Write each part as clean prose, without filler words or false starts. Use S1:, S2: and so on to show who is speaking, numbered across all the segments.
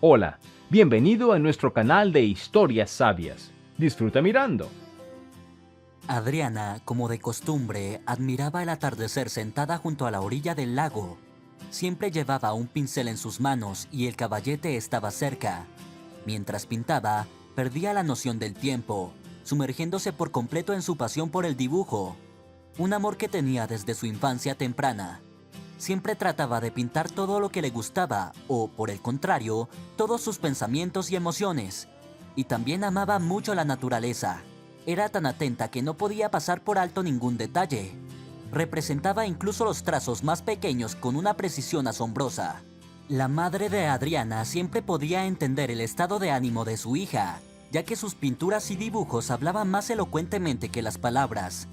S1: Hola, bienvenido a nuestro canal de historias sabias. Disfruta mirando.
S2: Adriana, como de costumbre, admiraba el atardecer sentada junto a la orilla del lago. Siempre llevaba un pincel en sus manos y el caballete estaba cerca. Mientras pintaba, perdía la noción del tiempo, sumergiéndose por completo en su pasión por el dibujo, un amor que tenía desde su infancia temprana. Siempre trataba de pintar todo lo que le gustaba, o, por el contrario, todos sus pensamientos y emociones. Y también amaba mucho la naturaleza. Era tan atenta que no podía pasar por alto ningún detalle. Representaba incluso los trazos más pequeños con una precisión asombrosa. La madre de Adriana siempre podía entender el estado de ánimo de su hija, ya que sus pinturas y dibujos hablaban más elocuentemente que las palabras.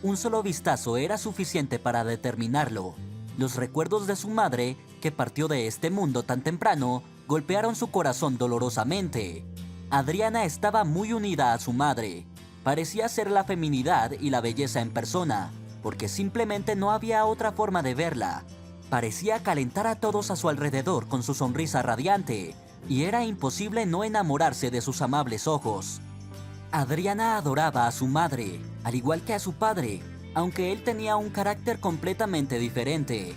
S2: Un solo vistazo era suficiente para determinarlo. Los recuerdos de su madre, que partió de este mundo tan temprano, golpearon su corazón dolorosamente. Adriana estaba muy unida a su madre. Parecía ser la feminidad y la belleza en persona, porque simplemente no había otra forma de verla. Parecía calentar a todos a su alrededor con su sonrisa radiante, y era imposible no enamorarse de sus amables ojos. Adriana adoraba a su madre, al igual que a su padre, aunque él tenía un carácter completamente diferente.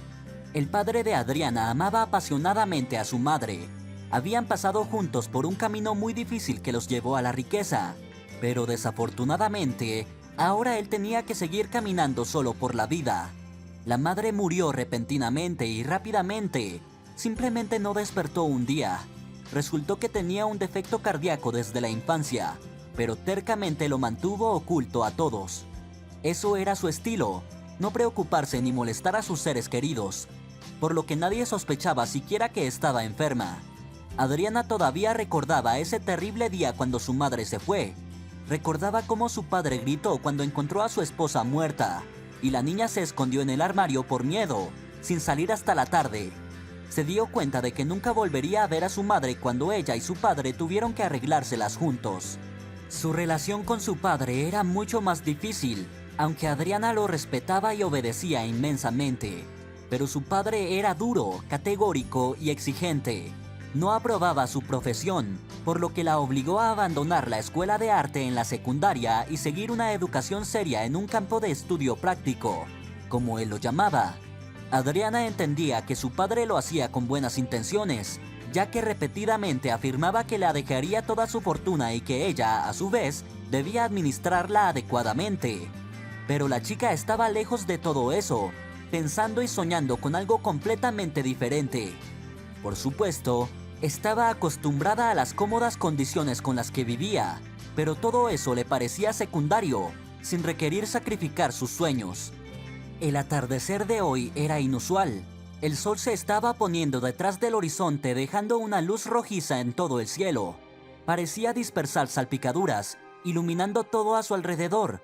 S2: El padre de Adriana amaba apasionadamente a su madre. Habían pasado juntos por un camino muy difícil que los llevó a la riqueza, pero desafortunadamente, ahora él tenía que seguir caminando solo por la vida. La madre murió repentinamente y rápidamente. Simplemente no despertó un día. Resultó que tenía un defecto cardíaco desde la infancia, pero tercamente lo mantuvo oculto a todos. Eso era su estilo, no preocuparse ni molestar a sus seres queridos, por lo que nadie sospechaba siquiera que estaba enferma. Adriana todavía recordaba ese terrible día cuando su madre se fue. Recordaba cómo su padre gritó cuando encontró a su esposa muerta, y la niña se escondió en el armario por miedo, sin salir hasta la tarde. Se dio cuenta de que nunca volvería a ver a su madre cuando ella y su padre tuvieron que arreglárselas juntos. Su relación con su padre era mucho más difícil, aunque Adriana lo respetaba y obedecía inmensamente. Pero su padre era duro, categórico y exigente. No aprobaba su profesión, por lo que la obligó a abandonar la escuela de arte en la secundaria y seguir una educación seria en un campo de estudio práctico, como él lo llamaba. Adriana entendía que su padre lo hacía con buenas intenciones, ya que repetidamente afirmaba que le dejaría toda su fortuna y que ella, a su vez, debía administrarla adecuadamente. Pero la chica estaba lejos de todo eso, pensando y soñando con algo completamente diferente. Por supuesto, estaba acostumbrada a las cómodas condiciones con las que vivía, pero todo eso le parecía secundario, sin requerir sacrificar sus sueños. El atardecer de hoy era inusual. El sol se estaba poniendo detrás del horizonte, dejando una luz rojiza en todo el cielo. Parecía dispersar salpicaduras, iluminando todo a su alrededor.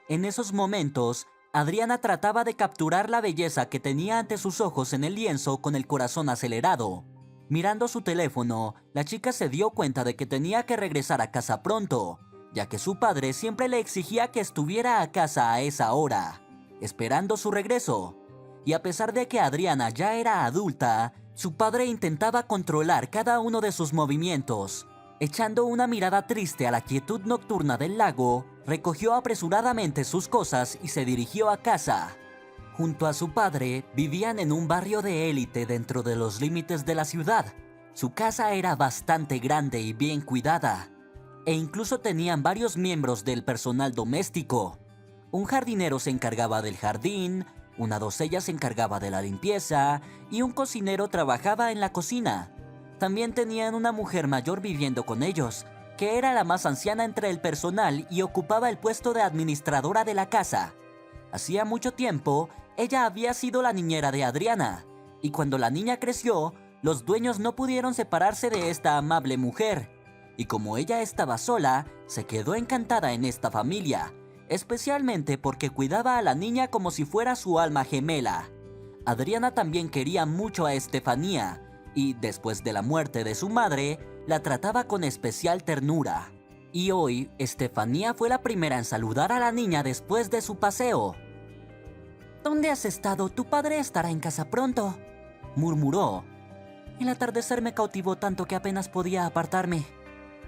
S2: En esos momentos, Adriana trataba de capturar la belleza que tenía ante sus ojos en el lienzo con el corazón acelerado. Mirando su teléfono, la chica se dio cuenta de que tenía que regresar a casa pronto, ya que su padre siempre le exigía que estuviera a casa a esa hora, esperando su regreso. Y a pesar de que Adriana ya era adulta, su padre intentaba controlar cada uno de sus movimientos. Echando una mirada triste a la quietud nocturna del lago, recogió apresuradamente sus cosas y se dirigió a casa. Junto a su padre, vivían en un barrio de élite dentro de los límites de la ciudad. Su casa era bastante grande y bien cuidada, e incluso tenían varios miembros del personal doméstico. Un jardinero se encargaba del jardín, una doncella se encargaba de la limpieza y un cocinero trabajaba en la cocina. También tenían una mujer mayor viviendo con ellos, que era la más anciana entre el personal y ocupaba el puesto de administradora de la casa. Hacía mucho tiempo, ella había sido la niñera de Adriana, y cuando la niña creció, los dueños no pudieron separarse de esta amable mujer. Y como ella estaba sola, se quedó encantada en esta familia, especialmente porque cuidaba a la niña como si fuera su alma gemela. Adriana también quería mucho a Estefanía, y después de la muerte de su madre, la trataba con especial ternura. Y hoy, Estefanía fue la primera en saludar a la niña después de su paseo. «¿Dónde has estado? Tu padre estará en casa pronto», murmuró. El atardecer me cautivó tanto que apenas podía apartarme.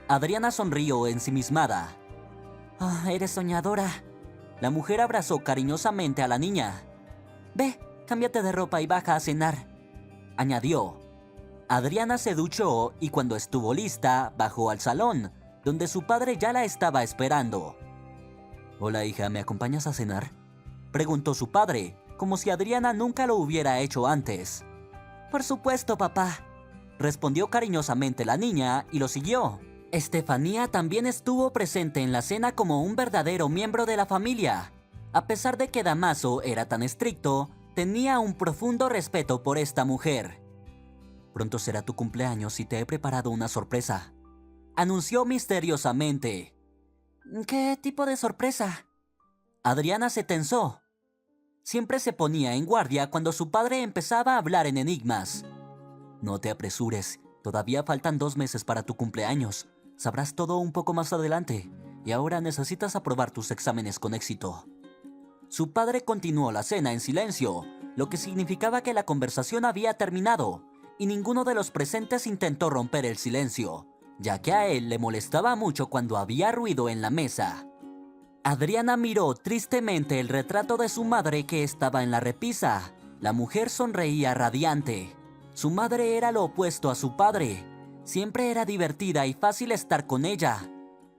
S2: Adriana sonrió ensimismada. Eres soñadora. La mujer abrazó cariñosamente a la niña. Ve, cámbiate de ropa y baja a cenar, añadió. Adriana se duchó y cuando estuvo lista, bajó al salón, donde su padre ya la estaba esperando. Hola hija, ¿me acompañas a cenar?, preguntó su padre, como si Adriana nunca lo hubiera hecho antes. Por supuesto, papá, respondió cariñosamente la niña y lo siguió. Estefanía también estuvo presente en la cena como un verdadero miembro de la familia. A pesar de que Damaso era tan estricto, tenía un profundo respeto por esta mujer. Pronto será tu cumpleaños y te he preparado una sorpresa, anunció misteriosamente. ¿Qué tipo de sorpresa? Adriana se tensó. Siempre se ponía en guardia cuando su padre empezaba a hablar en enigmas. No te apresures, todavía faltan 2 meses para tu cumpleaños. Sabrás todo un poco más adelante, y ahora necesitas aprobar tus exámenes con éxito. Su padre continuó la cena en silencio, lo que significaba que la conversación había terminado, y ninguno de los presentes intentó romper el silencio, ya que a él le molestaba mucho cuando había ruido en la mesa. Adriana miró tristemente el retrato de su madre que estaba en la repisa. La mujer sonreía radiante. Su madre era lo opuesto a su padre. Siempre era divertida y fácil estar con ella.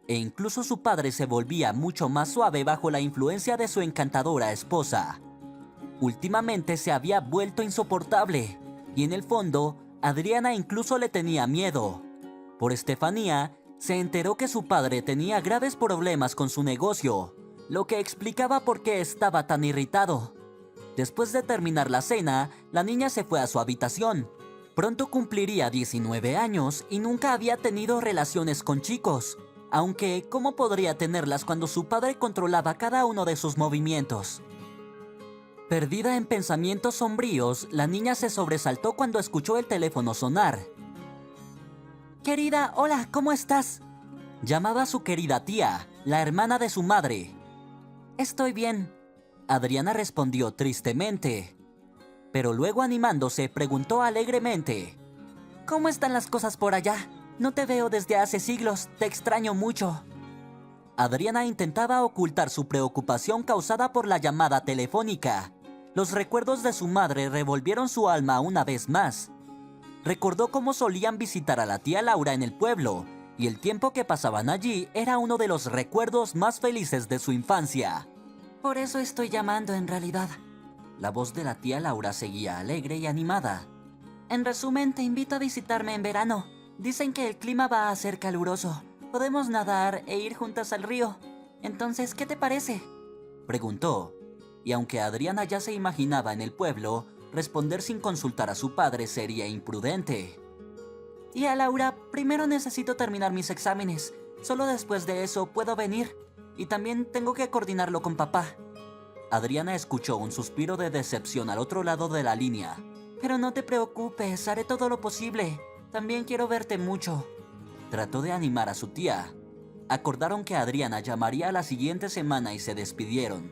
S2: E incluso su padre se volvía mucho más suave bajo la influencia de su encantadora esposa. Últimamente se había vuelto insoportable, y en el fondo, Adriana incluso le tenía miedo. Por Estefanía, se enteró que su padre tenía graves problemas con su negocio, lo que explicaba por qué estaba tan irritado. Después de terminar la cena, la niña se fue a su habitación. Pronto cumpliría 19 años y nunca había tenido relaciones con chicos, aunque ¿cómo podría tenerlas cuando su padre controlaba cada uno de sus movimientos? Perdida en pensamientos sombríos, la niña se sobresaltó cuando escuchó el teléfono sonar. Querida, hola, ¿cómo estás? Llamaba a su querida tía, la hermana de su madre. Estoy bien, Adriana respondió tristemente. Pero luego animándose, preguntó alegremente. ¿Cómo están las cosas por allá? No te veo desde hace siglos, te extraño mucho. Adriana intentaba ocultar su preocupación causada por la llamada telefónica. Los recuerdos de su madre revolvieron su alma una vez más. Recordó cómo solían visitar a la tía Laura en el pueblo, y el tiempo que pasaban allí era uno de los recuerdos más felices de su infancia. Por eso estoy llamando en realidad. La voz de la tía Laura seguía alegre y animada. En resumen, te invito a visitarme en verano. Dicen que el clima va a ser caluroso. Podemos nadar e ir juntas al río. Entonces, ¿qué te parece?, preguntó. Y aunque Adriana ya se imaginaba en el pueblo, responder sin consultar a su padre sería imprudente. Tía Laura, primero necesito terminar mis exámenes. Solo después de eso puedo venir. Y también tengo que coordinarlo con papá. Adriana escuchó un suspiro de decepción al otro lado de la línea. Pero no te preocupes, haré todo lo posible. También quiero verte mucho. Trató de animar a su tía. Acordaron que Adriana llamaría a la siguiente semana y se despidieron.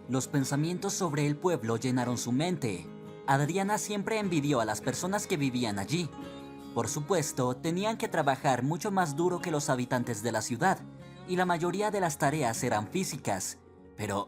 S2: Los pensamientos sobre el pueblo llenaron su mente. Adriana siempre envidió a las personas que vivían allí. Por supuesto, tenían que trabajar mucho más duro que los habitantes de la ciudad, y la mayoría de las tareas eran físicas. Pero,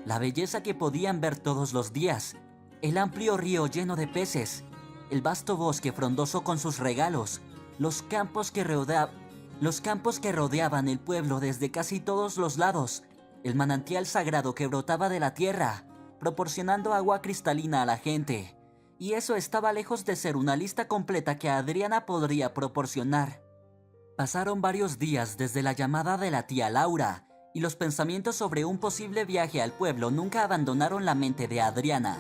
S2: la belleza que podían ver todos los días, el amplio río lleno de peces, el vasto bosque frondoso con sus regalos, los campos que rodeaban el pueblo desde casi todos los lados, el manantial sagrado que brotaba de la tierra, proporcionando agua cristalina a la gente. Y eso estaba lejos de ser una lista completa que Adriana podría proporcionar. Pasaron varios días desde la llamada de la tía Laura, y los pensamientos sobre un posible viaje al pueblo nunca abandonaron la mente de Adriana.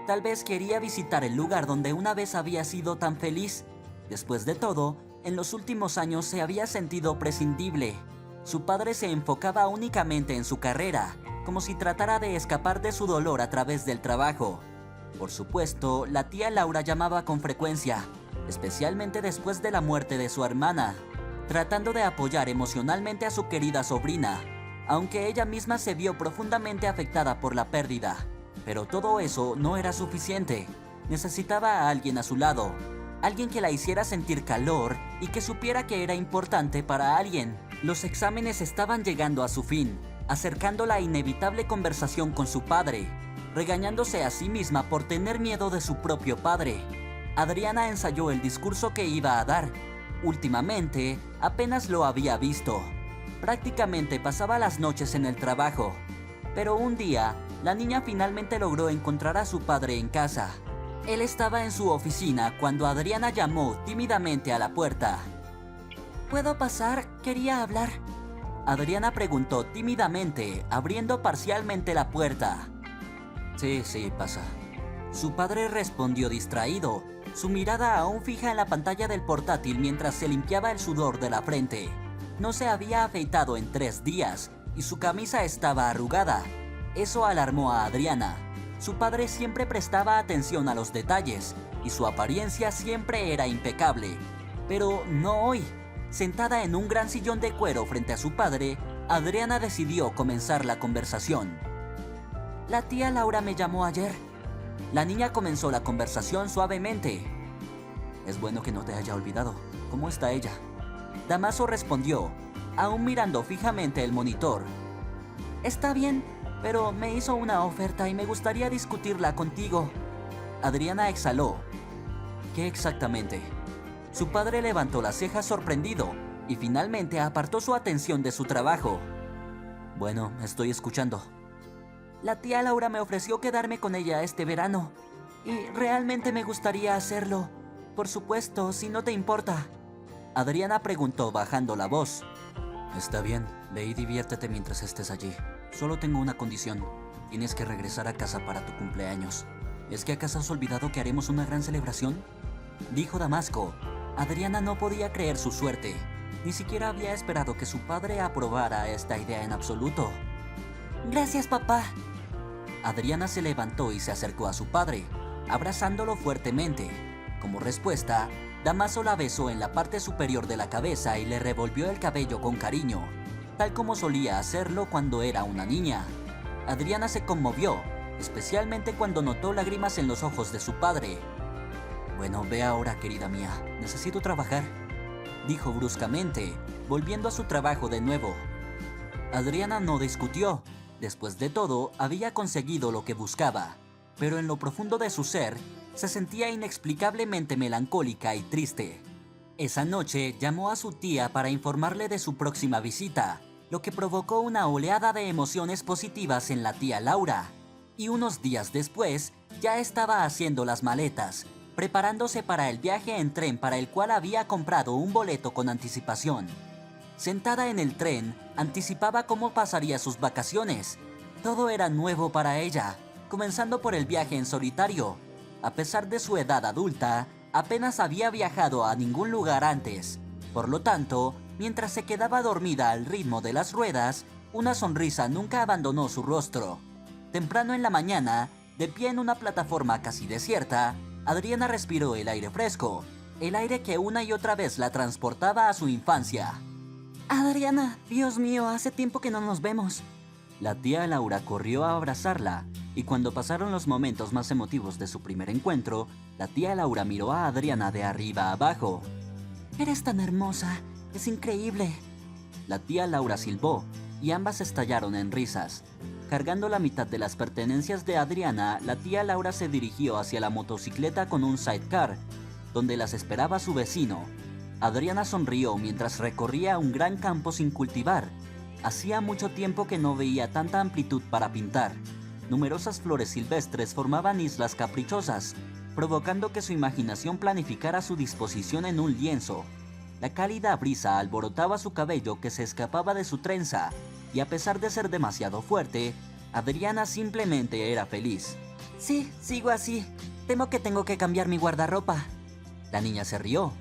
S2: Tal vez quería visitar el lugar donde una vez había sido tan feliz. Después de todo, en los últimos años se había sentido prescindible. Su padre se enfocaba únicamente en su carrera, como si tratara de escapar de su dolor a través del trabajo. Por supuesto, la tía Laura llamaba con frecuencia, especialmente después de la muerte de su hermana, tratando de apoyar emocionalmente a su querida sobrina, aunque ella misma se vio profundamente afectada por la pérdida. Pero todo eso no era suficiente. Necesitaba a alguien a su lado. alguien que la hiciera sentir calor y que supiera que era importante para alguien. Los exámenes estaban llegando a su fin, acercando la inevitable conversación con su padre, regañándose a sí misma por tener miedo de su propio padre. Adriana ensayó el discurso que iba a dar. Últimamente, apenas lo había visto. Prácticamente pasaba las noches en el trabajo. Pero un día, la niña finalmente logró encontrar a su padre en casa. Él estaba en su oficina cuando Adriana llamó tímidamente a la puerta. ¿Puedo pasar? Quería hablar. Adriana preguntó tímidamente, abriendo parcialmente la puerta. Sí, pasa. Su padre respondió distraído, su mirada aún fija en la pantalla del portátil mientras se limpiaba el sudor de la frente. No se había afeitado en 3 días y su camisa estaba arrugada. Eso alarmó a Adriana. Su padre siempre prestaba atención a los detalles y su apariencia siempre era impecable. Pero no hoy. Sentada en un gran sillón de cuero frente a su padre, Adriana decidió comenzar la conversación. La tía Laura me llamó ayer. La niña comenzó la conversación suavemente. Es bueno que no te haya olvidado. ¿Cómo está ella? Damaso respondió, aún mirando fijamente el monitor. Está bien, pero me hizo una oferta y me gustaría discutirla contigo. Adriana exhaló. ¿Qué exactamente? Su padre levantó las cejas sorprendido y finalmente apartó su atención de su trabajo. Bueno, estoy escuchando. La tía Laura me ofreció quedarme con ella este verano y realmente me gustaría hacerlo. Por supuesto, si no te importa. Adriana preguntó bajando la voz. Está bien, ve y diviértete mientras estés allí. Solo tengo una condición. Tienes que regresar a casa para tu cumpleaños. ¿Es que acaso has olvidado que haremos una gran celebración? Dijo Damasco. Adriana no podía creer su suerte. Ni siquiera había esperado que su padre aprobara esta idea en absoluto. Gracias, papá. Adriana se levantó y se acercó a su padre, abrazándolo fuertemente. Como respuesta, Damaso la besó en la parte superior de la cabeza y le revolvió el cabello con cariño, tal como solía hacerlo cuando era una niña. Adriana se conmovió, especialmente cuando notó lágrimas en los ojos de su padre. Bueno, ve ahora, querida mía, necesito trabajar, dijo bruscamente, volviendo a su trabajo de nuevo. Adriana no discutió. Después de todo, había conseguido lo que buscaba, pero en lo profundo de su ser, se sentía inexplicablemente melancólica y triste. Esa noche llamó a su tía para informarle de su próxima visita, lo que provocó una oleada de emociones positivas en la tía Laura. Y unos días después, ya estaba haciendo las maletas, preparándose para el viaje en tren para el cual había comprado un boleto con anticipación. Sentada en el tren, anticipaba cómo pasaría sus vacaciones. Todo era nuevo para ella, comenzando por el viaje en solitario. A pesar de su edad adulta, apenas había viajado a ningún lugar antes. Por lo tanto, mientras se quedaba dormida al ritmo de las ruedas, una sonrisa nunca abandonó su rostro. Temprano en la mañana, de pie en una plataforma casi desierta, Adriana respiró el aire fresco, el aire que una y otra vez la transportaba a su infancia. Adriana, Dios mío, hace tiempo que no nos vemos. La tía Laura corrió a abrazarla, y cuando pasaron los momentos más emotivos de su primer encuentro, la tía Laura miró a Adriana de arriba a abajo. Eres tan hermosa, es increíble. La tía Laura silbó, y ambas estallaron en risas. Cargando la mitad de las pertenencias de Adriana, la tía Laura se dirigió hacia la motocicleta con un sidecar, donde las esperaba su vecino. Adriana sonrió mientras recorría un gran campo sin cultivar. Hacía mucho tiempo que no veía tanta amplitud para pintar. Numerosas flores silvestres formaban islas caprichosas, provocando que su imaginación planificara su disposición en un lienzo. La cálida brisa alborotaba su cabello que se escapaba de su trenza, y a pesar de ser demasiado fuerte, Adriana simplemente era feliz. Sí, sigo así. Temo que tengo que cambiar mi guardarropa. La niña se rió.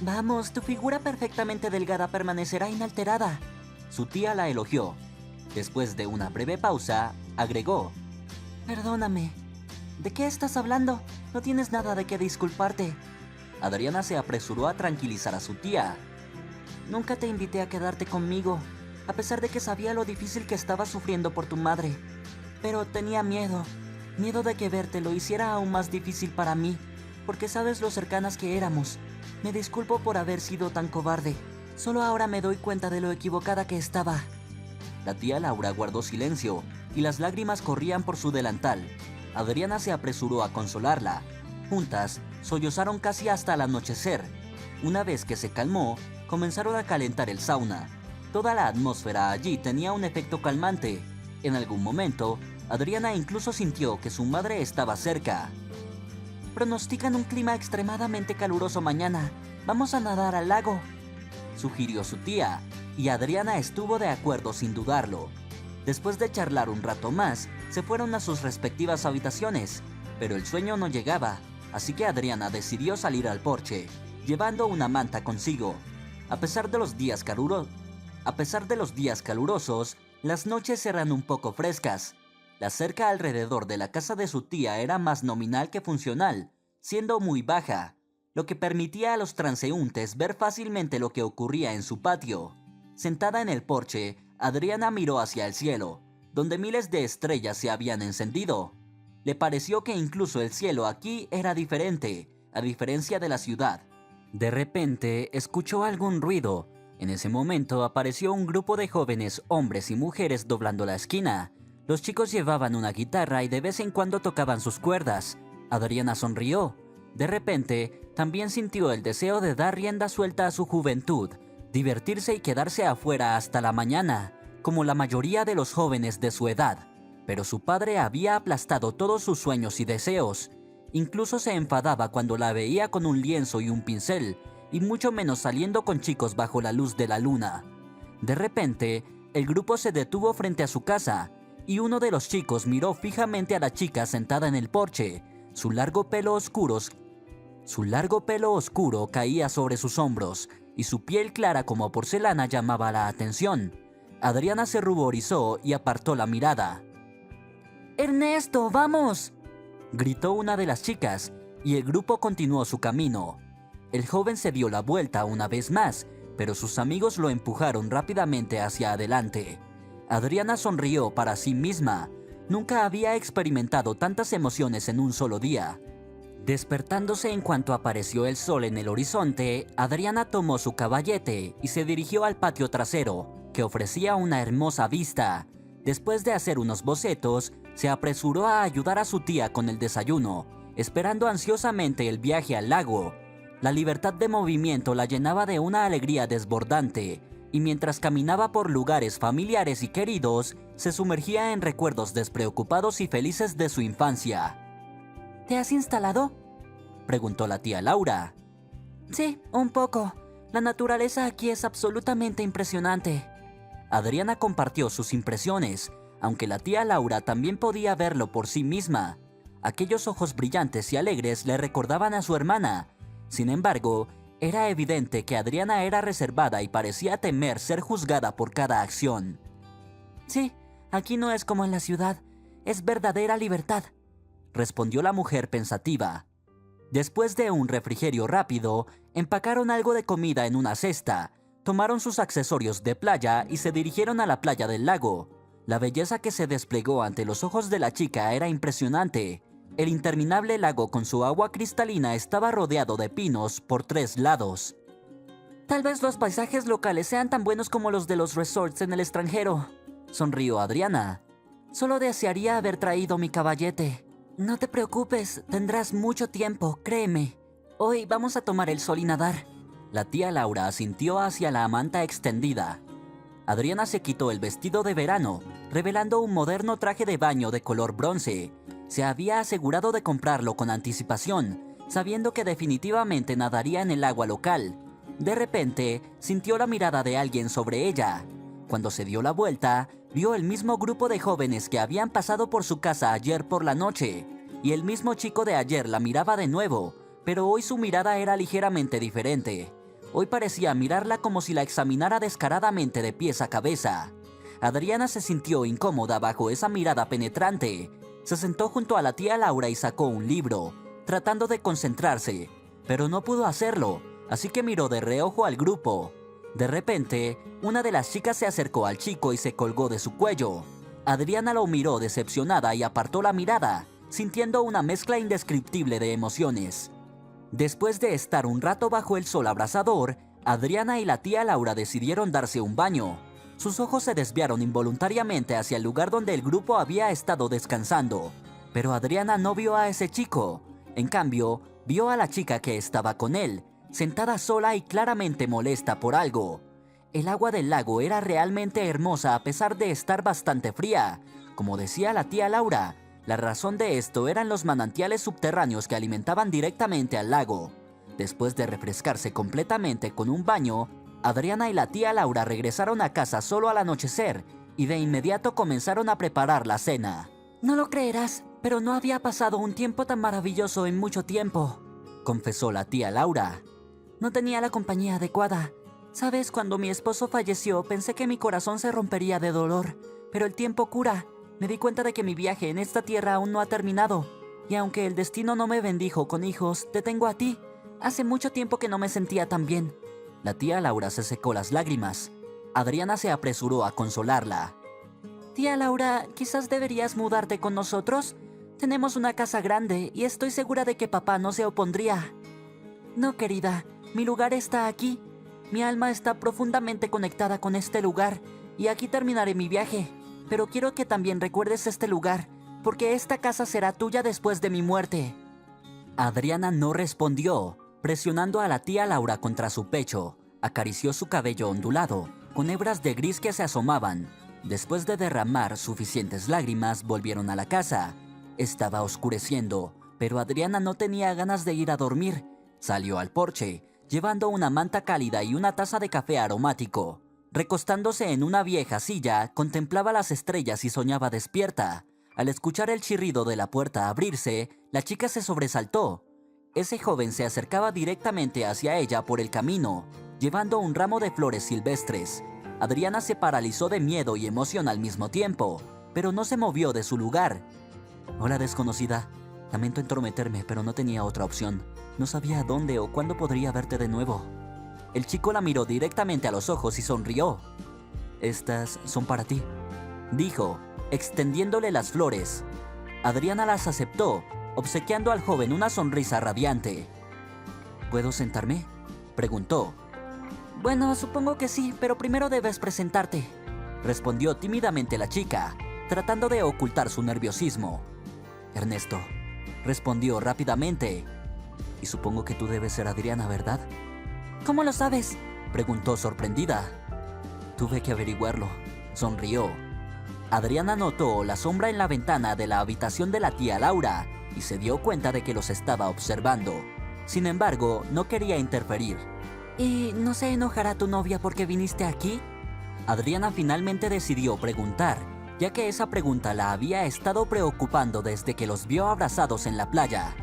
S2: Vamos, tu figura perfectamente delgada permanecerá inalterada. Su tía la elogió. Después de una breve pausa, agregó. Perdóname. ¿De qué estás hablando? No tienes nada de qué disculparte. Adriana se apresuró a tranquilizar a su tía. Nunca te invité a quedarte conmigo, a pesar de que sabía lo difícil que estabas sufriendo por tu madre. Pero tenía miedo de que verte lo hiciera aún más difícil para mí. porque sabes lo cercanas que éramos. Me disculpo por haber sido tan cobarde. Solo ahora me doy cuenta de lo equivocada que estaba. La tía Laura guardó silencio y las lágrimas corrían por su delantal. Adriana se apresuró a consolarla. Juntas, sollozaron casi hasta el anochecer. Una vez que se calmó, comenzaron a calentar el sauna. Toda la atmósfera allí tenía un efecto calmante. En algún momento, Adriana incluso sintió que su madre estaba cerca. «Pronostican un clima extremadamente caluroso mañana. Vamos a nadar al lago», sugirió su tía, y Adriana estuvo de acuerdo sin dudarlo. Después de charlar un rato más, se fueron a sus respectivas habitaciones, pero el sueño no llegaba, así que Adriana decidió salir al porche, llevando una manta consigo. A pesar de los días calurosos, las noches eran un poco frescas. La cerca alrededor de la casa de su tía era más nominal que funcional, siendo muy baja, lo que permitía a los transeúntes ver fácilmente lo que ocurría en su patio. Sentada en el porche, Adriana miró hacia el cielo, donde miles de estrellas se habían encendido. Le pareció que incluso el cielo aquí era diferente, a diferencia de la ciudad. De repente, escuchó algún ruido. En ese momento apareció un grupo de jóvenes hombres y mujeres doblando la esquina. Los chicos llevaban una guitarra y de vez en cuando tocaban sus cuerdas. Adriana sonrió. De repente, también sintió el deseo de dar rienda suelta a su juventud, divertirse y quedarse afuera hasta la mañana, como la mayoría de los jóvenes de su edad. Pero su padre había aplastado todos sus sueños y deseos. Incluso se enfadaba cuando la veía con un lienzo y un pincel, y mucho menos saliendo con chicos bajo la luz de la luna. De repente, el grupo se detuvo frente a su casa, y uno de los chicos miró fijamente a la chica sentada en el porche. Su largo pelo oscuro caía sobre sus hombros, y su piel clara como porcelana llamaba la atención. Adriana se ruborizó y apartó la mirada. «¡Ernesto, vamos!», gritó una de las chicas, y el grupo continuó su camino. El joven se dio la vuelta una vez más, pero sus amigos lo empujaron rápidamente hacia adelante. Adriana sonrió para sí misma. Nunca había experimentado tantas emociones en un solo día. Despertándose en cuanto apareció el sol en el horizonte, Adriana tomó su caballete y se dirigió al patio trasero, que ofrecía una hermosa vista. Después de hacer unos bocetos, se apresuró a ayudar a su tía con el desayuno, esperando ansiosamente el viaje al lago. La libertad de movimiento la llenaba de una alegría desbordante, y mientras caminaba por lugares familiares y queridos, se sumergía en recuerdos despreocupados y felices de su infancia. «¿Te has instalado?», preguntó la tía Laura. «Sí, un poco. La naturaleza aquí es absolutamente impresionante». Adriana compartió sus impresiones, aunque la tía Laura también podía verlo por sí misma. Aquellos ojos brillantes y alegres le recordaban a su hermana. Sin embargo, era evidente que Adriana era reservada y parecía temer ser juzgada por cada acción. «Sí, aquí no es como en la ciudad. Es verdadera libertad», respondió la mujer pensativa. Después de un refrigerio rápido, empacaron algo de comida en una cesta, tomaron sus accesorios de playa y se dirigieron a la playa del lago. La belleza que se desplegó ante los ojos de la chica era impresionante. El interminable lago con su agua cristalina estaba rodeado de pinos por 3 lados. «Tal vez los paisajes locales sean tan buenos como los de los resorts en el extranjero», sonrió Adriana. «Solo desearía haber traído mi caballete». «No te preocupes, tendrás mucho tiempo, créeme. Hoy vamos a tomar el sol y nadar». La tía Laura asintió hacia la manta extendida. Adriana se quitó el vestido de verano, revelando un moderno traje de baño de color bronce. Se había asegurado de comprarlo con anticipación, sabiendo que definitivamente nadaría en el agua local. De repente, sintió la mirada de alguien sobre ella. Cuando se dio la vuelta, vio el mismo grupo de jóvenes que habían pasado por su casa ayer por la noche, y el mismo chico de ayer la miraba de nuevo, pero hoy su mirada era ligeramente diferente. Hoy parecía mirarla como si la examinara descaradamente de pies a cabeza. Adriana se sintió incómoda bajo esa mirada penetrante. Se sentó junto a la tía Laura y sacó un libro, tratando de concentrarse, pero no pudo hacerlo, así que miró de reojo al grupo. De repente, una de las chicas se acercó al chico y se colgó de su cuello. Adriana lo miró decepcionada y apartó la mirada, sintiendo una mezcla indescriptible de emociones. Después de estar un rato bajo el sol abrasador, Adriana y la tía Laura decidieron darse un baño. Sus ojos se desviaron involuntariamente hacia el lugar donde el grupo había estado descansando. Pero Adriana no vio a ese chico. En cambio, vio a la chica que estaba con él, sentada sola y claramente molesta por algo. El agua del lago era realmente hermosa a pesar de estar bastante fría. Como decía la tía Laura, la razón de esto eran los manantiales subterráneos que alimentaban directamente al lago. Después de refrescarse completamente con un baño, Adriana y la tía Laura regresaron a casa solo al anochecer y de inmediato comenzaron a preparar la cena. No lo creerás, pero no había pasado un tiempo tan maravilloso en mucho tiempo, confesó la tía Laura. No tenía la compañía adecuada. Sabes, cuando mi esposo falleció pensé que mi corazón se rompería de dolor, pero el tiempo cura. Me di cuenta de que mi viaje en esta tierra aún no ha terminado, y aunque el destino no me bendijo con hijos, te tengo a ti. Hace mucho tiempo que no me sentía tan bien. La tía Laura se secó las lágrimas. Adriana se apresuró a consolarla. Tía Laura, quizás deberías mudarte con nosotros. Tenemos una casa grande y estoy segura de que papá no se opondría. No, querida, mi lugar está aquí. Mi alma está profundamente conectada con este lugar y aquí terminaré mi viaje. Pero quiero que también recuerdes este lugar, porque esta casa será tuya después de mi muerte. Adriana no respondió, presionando a la tía Laura contra su pecho. Acarició su cabello ondulado, con hebras de gris que se asomaban. Después de derramar suficientes lágrimas, volvieron a la casa. Estaba oscureciendo, pero Adriana no tenía ganas de ir a dormir. Salió al porche, llevando una manta cálida y una taza de café aromático. Recostándose en una vieja silla, contemplaba las estrellas y soñaba despierta. Al escuchar el chirrido de la puerta abrirse, la chica se sobresaltó. Ese joven se acercaba directamente hacia ella por el camino, llevando un ramo de flores silvestres. Adriana se paralizó de miedo y emoción al mismo tiempo, pero no se movió de su lugar. Hola, desconocida. Lamento entrometerme, pero no tenía otra opción. No sabía dónde o cuándo podría verte de nuevo. El chico la miró directamente a los ojos y sonrió. Estas son para ti, dijo, extendiéndole las flores. Adriana las aceptó, obsequiando al joven una sonrisa radiante. ¿Puedo sentarme?, preguntó. Bueno, supongo que sí, pero primero debes presentarte, respondió tímidamente la chica, tratando de ocultar su nerviosismo. Ernesto, respondió rápidamente. Y supongo que tú debes ser Adriana, ¿verdad? ¿Cómo lo sabes?, preguntó sorprendida. Tuve que averiguarlo, sonrió. Adriana notó la sombra en la ventana de la habitación de la tía Laura y se dio cuenta de que los estaba observando. Sin embargo, no quería interferir. ¿Y no se enojará tu novia porque viniste aquí?, Adriana finalmente decidió preguntar, ya que esa pregunta la había estado preocupando desde que los vio abrazados en la playa.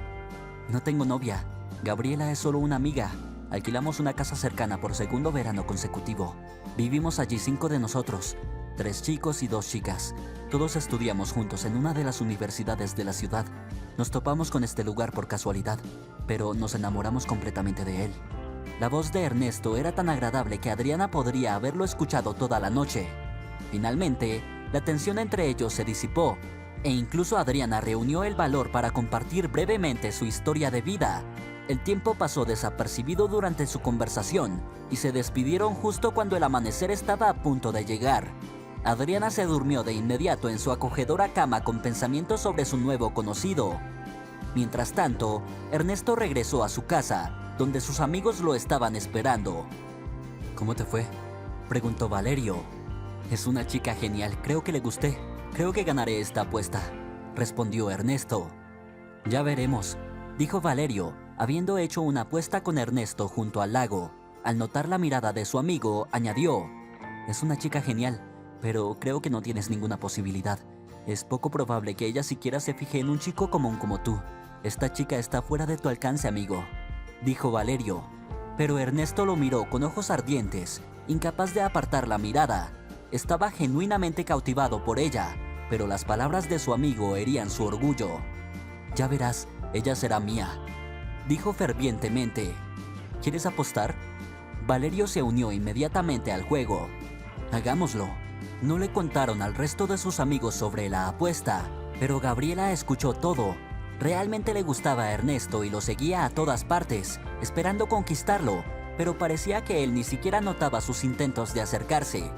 S2: No tengo novia. Gabriela es solo una amiga. Alquilamos una casa cercana por segundo verano consecutivo. Vivimos allí 5 de nosotros, 3 chicos y 2 chicas. Todos estudiamos juntos en una de las universidades de la ciudad. Nos topamos con este lugar por casualidad, pero nos enamoramos completamente de él. La voz de Ernesto era tan agradable que Adriana podría haberlo escuchado toda la noche. Finalmente, la tensión entre ellos se disipó, e incluso Adriana reunió el valor para compartir brevemente su historia de vida. El tiempo pasó desapercibido durante su conversación y se despidieron justo cuando el amanecer estaba a punto de llegar. Adriana se durmió de inmediato en su acogedora cama con pensamientos sobre su nuevo conocido. Mientras tanto, Ernesto regresó a su casa, donde sus amigos lo estaban esperando. ¿Cómo te fue?, preguntó Valerio. Es una chica genial, creo que le gusté. Creo que ganaré esta apuesta, respondió Ernesto. Ya veremos, dijo Valerio, habiendo hecho una apuesta con Ernesto junto al lago. Al notar la mirada de su amigo, añadió: es una chica genial, pero creo que no tienes ninguna posibilidad. Es poco probable que ella siquiera se fije en un chico común como tú. Esta chica está fuera de tu alcance, amigo, dijo Valerio. Pero Ernesto lo miró con ojos ardientes, incapaz de apartar la mirada. Estaba genuinamente cautivado por ella, pero las palabras de su amigo herían su orgullo. Ya verás, ella será mía, dijo fervientemente. ¿Quieres apostar? Valerio se unió inmediatamente al juego. Hagámoslo. No le contaron al resto de sus amigos sobre la apuesta, pero Gabriela escuchó todo. Realmente le gustaba a Ernesto y lo seguía a todas partes, esperando conquistarlo, pero parecía que él ni siquiera notaba sus intentos de acercarse.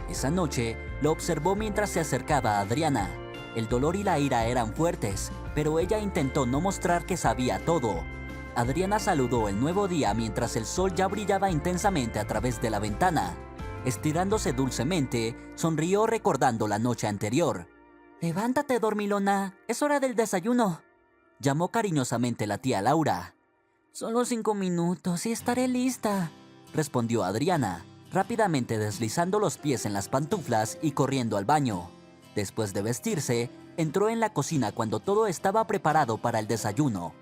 S2: Esa noche, lo observó mientras se acercaba a Adriana. El dolor y la ira eran fuertes, pero ella intentó no mostrar que sabía todo. Adriana saludó el nuevo día mientras el sol ya brillaba intensamente a través de la ventana. Estirándose dulcemente, sonrió recordando la noche anterior. «Levántate, dormilona, es hora del desayuno», llamó cariñosamente la tía Laura. «Solo 5 minutos y estaré lista», respondió Adriana, rápidamente deslizando los pies en las pantuflas y corriendo al baño. Después de vestirse, entró en la cocina cuando todo estaba preparado para el desayuno.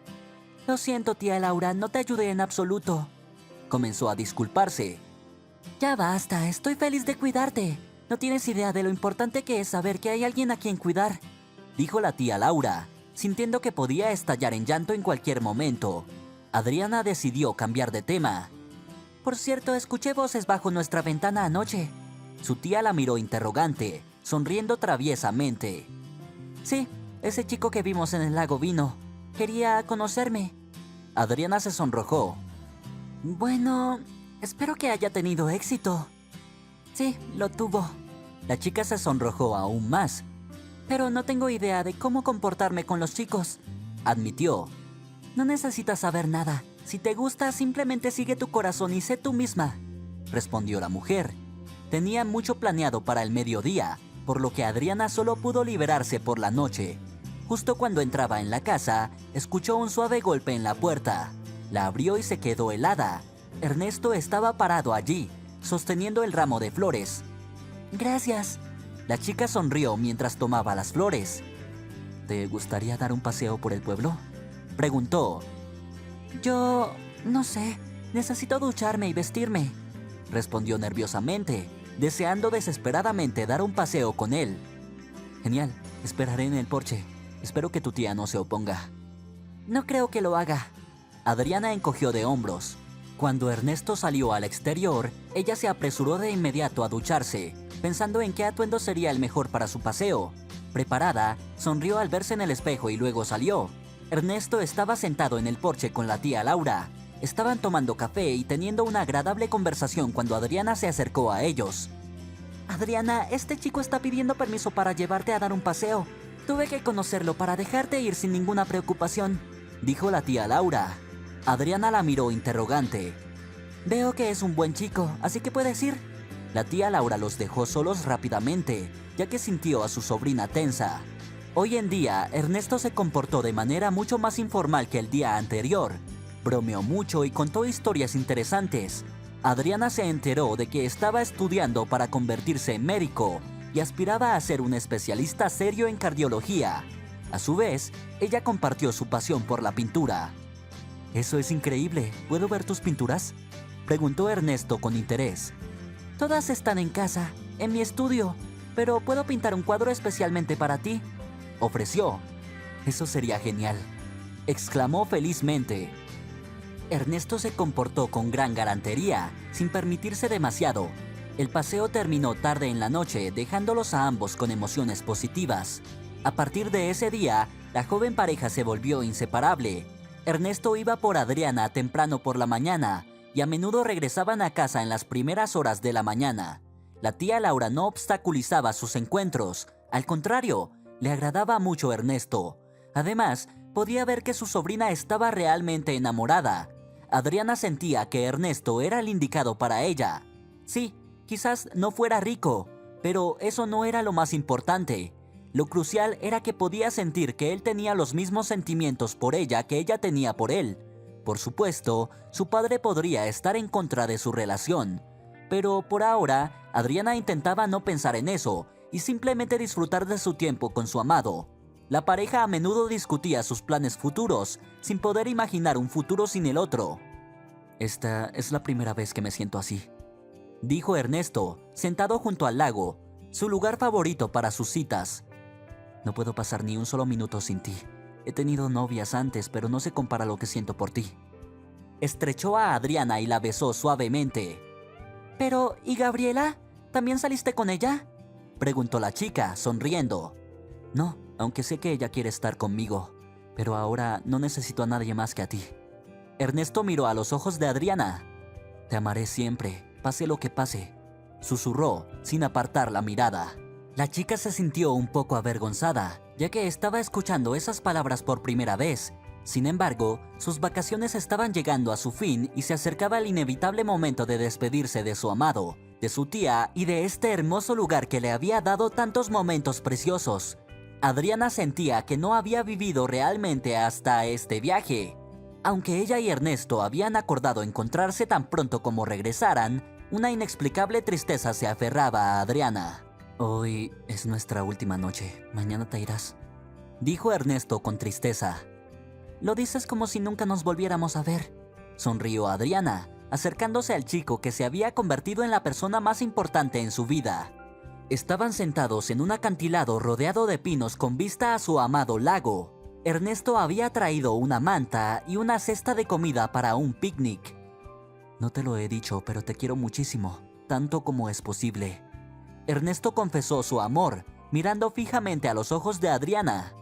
S2: «Lo siento, tía Laura, no te ayudé en absoluto», comenzó a disculparse. «Ya basta, estoy feliz de cuidarte. No tienes idea de lo importante que es saber que hay alguien a quien cuidar», dijo la tía Laura, sintiendo que podía estallar en llanto en cualquier momento. Adriana decidió cambiar de tema. «Por cierto, escuché voces bajo nuestra ventana anoche». Su tía la miró interrogante, sonriendo traviesamente. «Sí, ese chico que vimos en el lago vino. Quería conocerme». Adriana se sonrojó. «Bueno, espero que haya tenido éxito». «Sí, lo tuvo». La chica se sonrojó aún más. «Pero no tengo idea de cómo comportarme con los chicos», admitió. «No necesitas saber nada. Si te gusta, simplemente sigue tu corazón y sé tú misma», respondió la mujer. Tenía mucho planeado para el mediodía, por lo que Adriana solo pudo liberarse por la noche. Justo cuando entraba en la casa, escuchó un suave golpe en la puerta. La abrió y se quedó helada. Ernesto estaba parado allí, sosteniendo el ramo de flores. «Gracias». La chica sonrió mientras tomaba las flores. «¿Te gustaría dar un paseo por el pueblo?», preguntó. «Yo... no sé. Necesito ducharme y vestirme», respondió nerviosamente, deseando desesperadamente dar un paseo con él. «Genial. Esperaré en el porche. Espero que tu tía no se oponga». «No creo que lo haga». Adriana encogió de hombros. Cuando Ernesto salió al exterior, ella se apresuró de inmediato a ducharse, pensando en qué atuendo sería el mejor para su paseo. Preparada, sonrió al verse en el espejo y luego salió. Ernesto estaba sentado en el porche con la tía Laura. Estaban tomando café y teniendo una agradable conversación cuando Adriana se acercó a ellos. «Adriana, este chico está pidiendo permiso para llevarte a dar un paseo. Tuve que conocerlo para dejarte ir sin ninguna preocupación», dijo la tía Laura. Adriana la miró interrogante. «Veo que es un buen chico, así que puedes ir». La tía Laura los dejó solos rápidamente, ya que sintió a su sobrina tensa. Hoy en día, Ernesto se comportó de manera mucho más informal que el día anterior. Bromeó mucho y contó historias interesantes. Adriana se enteró de que estaba estudiando para convertirse en médico y aspiraba a ser un especialista serio en cardiología. A su vez, ella compartió su pasión por la pintura. «Eso es increíble. ¿Puedo ver tus pinturas?», preguntó Ernesto con interés. «Todas están en casa, en mi estudio, pero puedo pintar un cuadro especialmente para ti», ofreció. «Eso sería genial», exclamó felizmente. Ernesto se comportó con gran galantería, sin permitirse demasiado. El paseo terminó tarde en la noche, dejándolos a ambos con emociones positivas. A partir de ese día, la joven pareja se volvió inseparable. Ernesto iba por Adriana temprano por la mañana y a menudo regresaban a casa en las primeras horas de la mañana. La tía Laura no obstaculizaba sus encuentros, al contrario, le agradaba mucho Ernesto. Además, podía ver que su sobrina estaba realmente enamorada. Adriana sentía que Ernesto era el indicado para ella. Sí, quizás no fuera rico, pero eso no era lo más importante. Lo crucial era que podía sentir que él tenía los mismos sentimientos por ella que ella tenía por él. Por supuesto, su padre podría estar en contra de su relación. Pero por ahora, Adriana intentaba no pensar en eso y simplemente disfrutar de su tiempo con su amado. La pareja a menudo discutía sus planes futuros, sin poder imaginar un futuro sin el otro. «Esta es la primera vez que me siento así», dijo Ernesto, sentado junto al lago, su lugar favorito para sus citas. «No puedo pasar ni un solo minuto sin ti. He tenido novias antes, pero no se compara lo que siento por ti». Estrechó a Adriana y la besó suavemente. «Pero, ¿y Gabriela? ¿También saliste con ella?», preguntó la chica, sonriendo. «No, aunque sé que ella quiere estar conmigo. pero ahora no necesito a nadie más que a ti. Ernesto miró a los ojos de Adriana. Te amaré siempre, pase lo que pase, susurró sin apartar la mirada. La chica se sintió un poco avergonzada, ya que estaba escuchando esas palabras por primera vez. Sin embargo, sus vacaciones estaban llegando a su fin y se acercaba el inevitable momento de despedirse de su amado, de su tía y de este hermoso lugar que le había dado tantos momentos preciosos. Adriana sentía que no había vivido realmente hasta este viaje. Aunque ella y Ernesto habían acordado encontrarse tan pronto como regresaran, una inexplicable tristeza se aferraba a Adriana. Hoy es nuestra última noche, mañana te irás, dijo Ernesto con tristeza. Lo dices como si nunca nos volviéramos a ver, sonrió Adriana, acercándose al chico que se había convertido en la persona más importante en su vida. Estaban sentados en un acantilado rodeado de pinos con vista a su amado lago. Ernesto había traído una manta y una cesta de comida para un picnic. No te lo he dicho, pero te quiero muchísimo, tanto como es posible. Ernesto confesó su amor, mirando fijamente a los ojos de Adriana.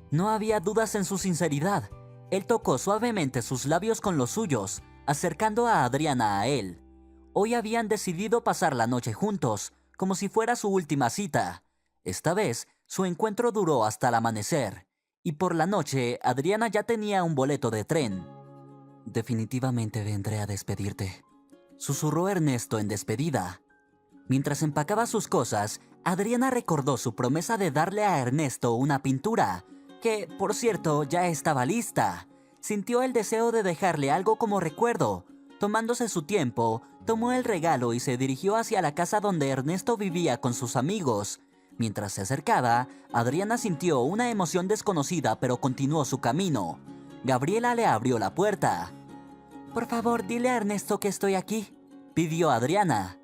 S2: No había dudas en su sinceridad. Él tocó suavemente sus labios con los suyos, acercando a Adriana a él. Hoy habían decidido pasar la noche juntos, como si fuera su última cita. Esta vez, su encuentro duró hasta el amanecer, y por la noche Adriana ya tenía un boleto de tren. Definitivamente vendré a despedirte, susurró Ernesto en despedida. Mientras empacaba sus cosas, Adriana recordó su promesa de darle a Ernesto una pintura, que, por cierto, ya estaba lista. Sintió el deseo de dejarle algo como recuerdo. Tomándose su tiempo, tomó el regalo y se dirigió hacia la casa donde Ernesto vivía con sus amigos. Mientras se acercaba, Adriana sintió una emoción desconocida, pero continuó su camino. Gabriela le abrió la puerta. «Por favor, dile a Ernesto que estoy aquí», pidió Adriana.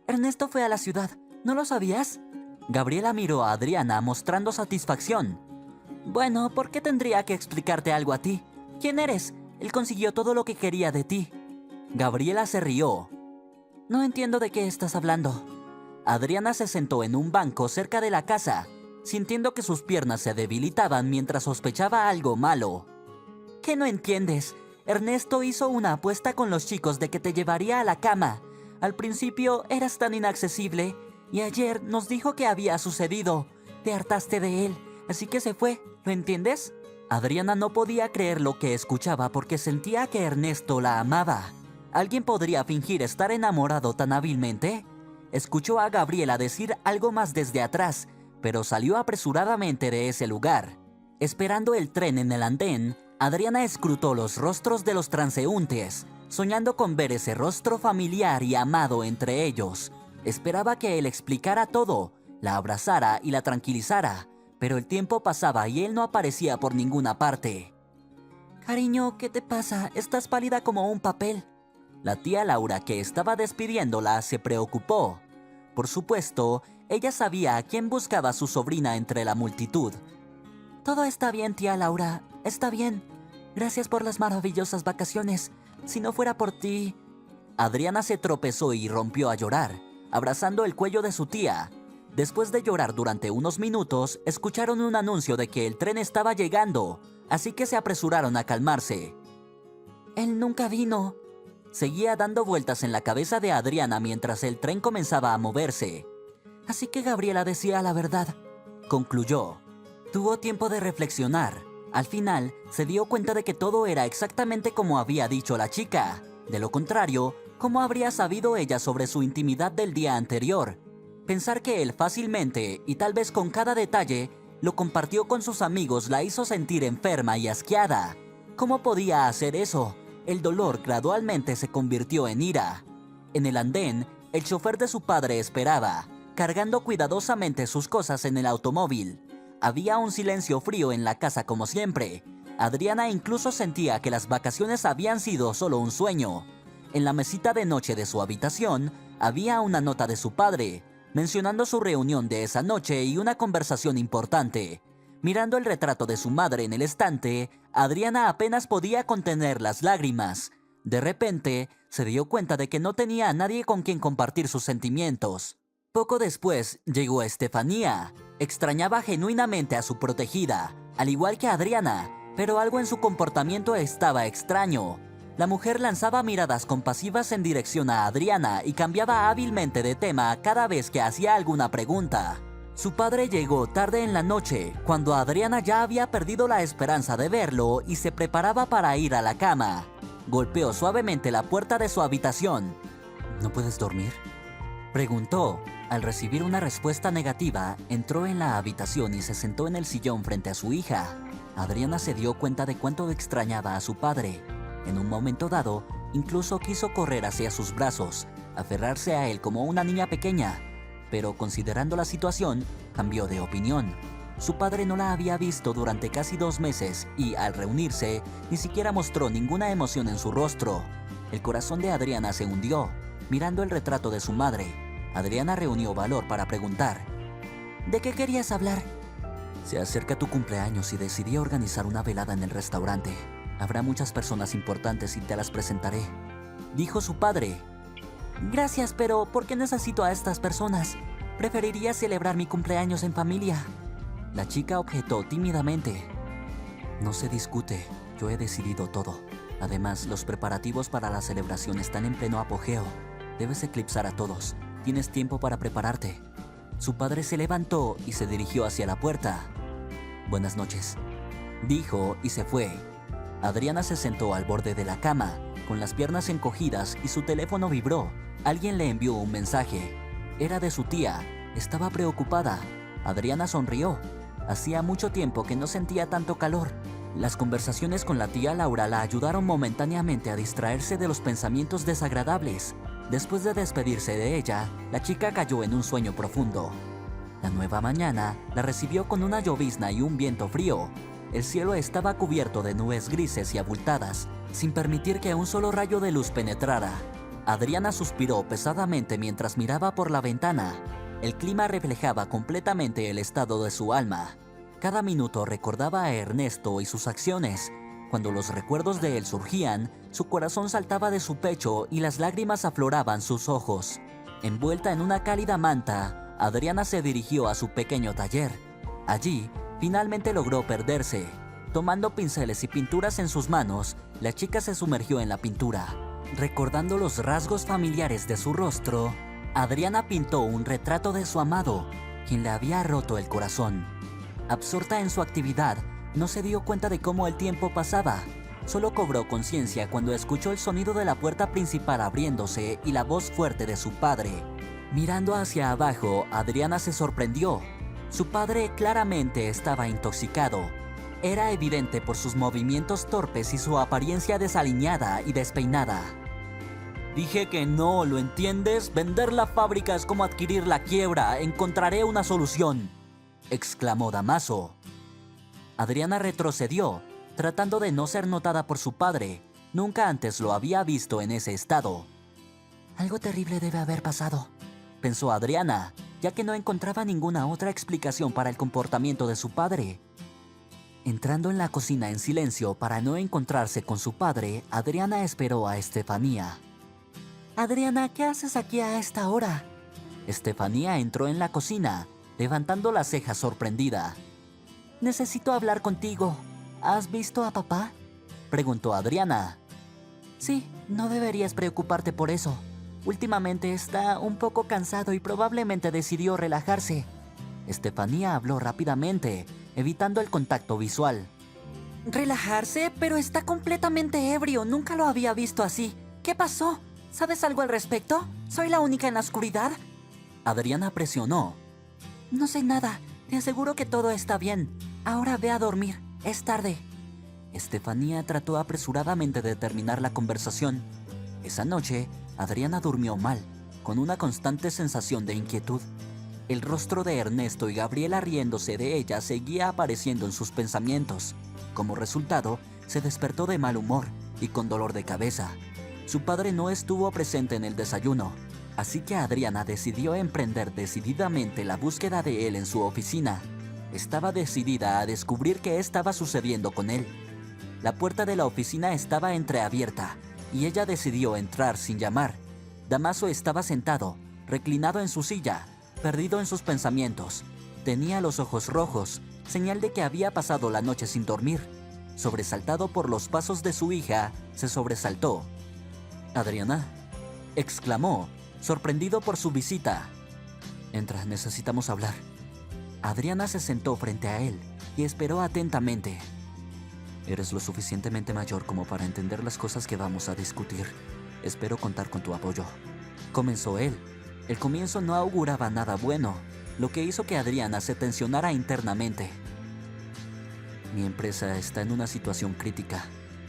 S2: «Ernesto fue a la ciudad, ¿no lo sabías?». Gabriela miró a Adriana mostrando satisfacción. «Bueno, ¿por qué tendría que explicarte algo a ti? ¿Quién eres? Él consiguió todo lo que quería de ti». Gabriela se rió. «No entiendo de qué estás hablando». Adriana se sentó en un banco cerca de la casa, sintiendo que sus piernas se debilitaban mientras sospechaba algo malo. «¿Qué no entiendes? Ernesto hizo una apuesta con los chicos de que te llevaría a la cama. Al principio eras tan inaccesible, y ayer nos dijo que había sucedido. Te hartaste de él, así que se fue, ¿lo entiendes?». Adriana no podía creer lo que escuchaba porque sentía que Ernesto la amaba. ¿Alguien podría fingir estar enamorado tan hábilmente? Escuchó a Gabriela decir algo más desde atrás, pero salió apresuradamente de ese lugar. Esperando el tren en el andén, Adriana escrutó los rostros de los transeúntes, soñando con ver ese rostro familiar y amado entre ellos. Esperaba que él explicara todo, la abrazara y la tranquilizara, pero el tiempo pasaba y él no aparecía por ninguna parte. «Cariño, ¿qué te pasa? Estás pálida como un papel». La tía Laura, que estaba despidiéndola, se preocupó. Por supuesto, ella sabía a quién buscaba su sobrina entre la multitud. «Todo está bien, tía Laura, está bien. Gracias por las maravillosas vacaciones. Si no fuera por ti...». Adriana se tropezó y rompió a llorar, abrazando el cuello de su tía. Después de llorar durante unos minutos, escucharon un anuncio de que el tren estaba llegando, así que se apresuraron a calmarse. «Él nunca vino». Seguía dando vueltas en la cabeza de Adriana mientras el tren comenzaba a moverse. «Así que Gabriela decía la verdad», concluyó. Tuvo tiempo de reflexionar. Al final, se dio cuenta de que todo era exactamente como había dicho la chica. De lo contrario, ¿cómo habría sabido ella sobre su intimidad del día anterior? Pensar que él fácilmente, y tal vez con cada detalle, lo compartió con sus amigos la hizo sentir enferma y asqueada. ¿Cómo podía hacer eso? El dolor gradualmente se convirtió en ira. En el andén, el chofer de su padre esperaba, cargando cuidadosamente sus cosas en el automóvil. Había un silencio frío en la casa como siempre. Adriana incluso sentía que las vacaciones habían sido solo un sueño. En la mesita de noche de su habitación, había una nota de su padre, mencionando su reunión de esa noche y una conversación importante. Mirando el retrato de su madre en el estante, Adriana apenas podía contener las lágrimas. De repente, se dio cuenta de que no tenía a nadie con quien compartir sus sentimientos. Poco después, llegó Estefanía. Extrañaba genuinamente a su protegida, al igual que Adriana. Pero algo en su comportamiento estaba extraño. La mujer lanzaba miradas compasivas en dirección a Adriana y cambiaba hábilmente de tema cada vez que hacía alguna pregunta. Su padre llegó tarde en la noche, cuando Adriana ya había perdido la esperanza de verlo y se preparaba para ir a la cama. Golpeó suavemente la puerta de su habitación. ¿No puedes dormir?, preguntó. Al recibir una respuesta negativa, entró en la habitación y se sentó en el sillón frente a su hija. Adriana se dio cuenta de cuánto extrañaba a su padre. En un momento dado, incluso quiso correr hacia sus brazos, aferrarse a él como una niña pequeña. Pero considerando la situación, cambió de opinión. Su padre no la había visto durante casi 2 meses y, al reunirse, ni siquiera mostró ninguna emoción en su rostro. El corazón de Adriana se hundió, mirando el retrato de su madre. Adriana reunió valor para preguntar: ¿de qué querías hablar? Se acerca tu cumpleaños y decidí organizar una velada en el restaurante. Habrá muchas personas importantes y te las presentaré, dijo su padre. Gracias, pero ¿por qué necesito a estas personas? Preferiría celebrar mi cumpleaños en familia. La chica objetó tímidamente. No se discute, yo he decidido todo. Además, los preparativos para la celebración están en pleno apogeo. Debes eclipsar a todos. Tienes tiempo para prepararte. Su padre se levantó y se dirigió hacia la puerta. Buenas noches, dijo y se fue. Adriana se sentó al borde de la cama, con las piernas encogidas, y su teléfono vibró. Alguien le envió un mensaje. Era de su tía. Estaba preocupada. Adriana sonrió. Hacía mucho tiempo que no sentía tanto calor. Las conversaciones con la tía Laura la ayudaron momentáneamente a distraerse de los pensamientos desagradables. Después de despedirse de ella, la chica cayó en un sueño profundo. La nueva mañana la recibió con una llovizna y un viento frío. El cielo estaba cubierto de nubes grises y abultadas, sin permitir que un solo rayo de luz penetrara. Adriana suspiró pesadamente mientras miraba por la ventana. El clima reflejaba completamente el estado de su alma. Cada minuto recordaba a Ernesto y sus acciones. Cuando los recuerdos de él surgían, su corazón saltaba de su pecho y las lágrimas afloraban sus ojos. Envuelta en una cálida manta, Adriana se dirigió a su pequeño taller. Allí, finalmente logró perderse. Tomando pinceles y pinturas en sus manos, la chica se sumergió en la pintura. Recordando los rasgos familiares de su rostro, Adriana pintó un retrato de su amado, quien le había roto el corazón. Absorta en su actividad, no se dio cuenta de cómo el tiempo pasaba. Solo cobró conciencia cuando escuchó el sonido de la puerta principal abriéndose y la voz fuerte de su padre. Mirando hacia abajo, Adriana se sorprendió. Su padre claramente estaba intoxicado. Era evidente por sus movimientos torpes y su apariencia desaliñada y despeinada. Dije que no, ¿lo entiendes? Vender la fábrica es como adquirir la quiebra. Encontraré una solución, exclamó Damaso. Adriana retrocedió, tratando de no ser notada por su padre. Nunca antes lo había visto en ese estado. Algo terrible debe haber pasado, pensó Adriana, ya que no encontraba ninguna otra explicación para el comportamiento de su padre. Entrando en la cocina en silencio para no encontrarse con su padre, Adriana esperó a Estefanía. Adriana, ¿qué haces aquí a esta hora? Estefanía entró en la cocina, levantando las cejas sorprendida. Necesito hablar contigo. ¿Has visto a papá?, preguntó Adriana. Sí, no deberías preocuparte por eso. Últimamente está un poco cansado y probablemente decidió relajarse. Estefanía habló rápidamente, evitando el contacto visual. ¿Relajarse? Pero está completamente ebrio. Nunca lo había visto así. ¿Qué pasó? ¿Sabes algo al respecto? ¿Soy la única en la oscuridad? Adriana presionó. No sé nada. Te aseguro que todo está bien. Ahora ve a dormir. Es tarde. Estefanía trató apresuradamente de terminar la conversación. Esa noche, Adriana durmió mal, con una constante sensación de inquietud. El rostro de Ernesto y Gabriela riéndose de ella seguía apareciendo en sus pensamientos. Como resultado, se despertó de mal humor y con dolor de cabeza. Su padre no estuvo presente en el desayuno, así que Adriana decidió emprender decididamente la búsqueda de él en su oficina. Estaba decidida a descubrir qué estaba sucediendo con él. La puerta de la oficina estaba entreabierta y ella decidió entrar sin llamar. Damaso estaba sentado, reclinado en su silla, perdido en sus pensamientos. Tenía los ojos rojos, señal de que había pasado la noche sin dormir. Sobresaltado por los pasos de su hija, se sobresaltó. «Adriana», exclamó, sorprendido por su visita. «Entra, necesitamos hablar». Adriana se sentó frente a él y esperó atentamente. «Eres lo suficientemente mayor como para entender las cosas que vamos a discutir. Espero contar con tu apoyo», comenzó él. El comienzo no auguraba nada bueno, lo que hizo que Adriana se tensionara internamente. «Mi empresa está en una situación crítica.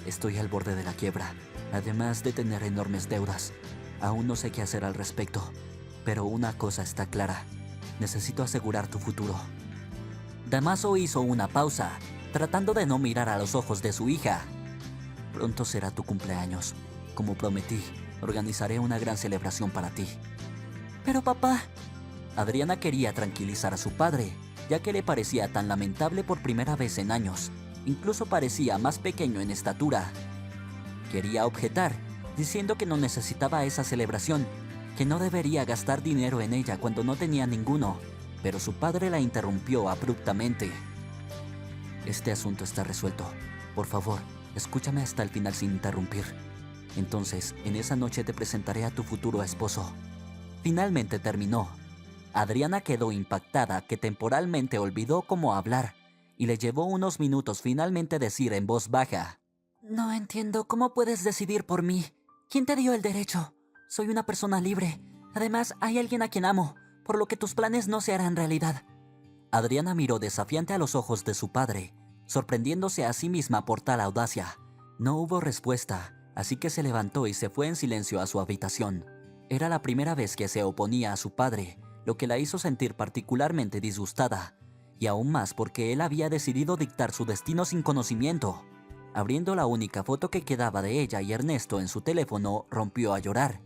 S2: Estoy al borde de la quiebra, además de tener enormes deudas. Aún no sé qué hacer al respecto, pero una cosa está clara. Necesito asegurar tu futuro». Damaso hizo una pausa, tratando de no mirar a los ojos de su hija. «Pronto será tu cumpleaños. Como prometí, organizaré una gran celebración para ti». «Pero papá...» Adriana quería tranquilizar a su padre, ya que le parecía tan lamentable por primera vez en años. Incluso parecía más pequeño en estatura. Quería objetar, diciendo que no necesitaba esa celebración, que no debería gastar dinero en ella cuando no tenía ninguno, pero su padre la interrumpió abruptamente. «Este asunto está resuelto. Por favor, escúchame hasta el final sin interrumpir. Entonces, en esa noche te presentaré a tu futuro esposo». Finalmente terminó. Adriana quedó impactada que temporalmente olvidó cómo hablar y le llevó unos minutos finalmente decir en voz baja: «No entiendo cómo puedes decidir por mí. ¿Quién te dio el derecho? Soy una persona libre. Además, hay alguien a quien amo, por lo que tus planes no se harán realidad». Adriana miró desafiante a los ojos de su padre, sorprendiéndose a sí misma por tal audacia. No hubo respuesta, así que se levantó y se fue en silencio a su habitación. Era la primera vez que se oponía a su padre, lo que la hizo sentir particularmente disgustada, y aún más porque él había decidido dictar su destino sin conocimiento. Abriendo la única foto que quedaba de ella y Ernesto en su teléfono, rompió a llorar.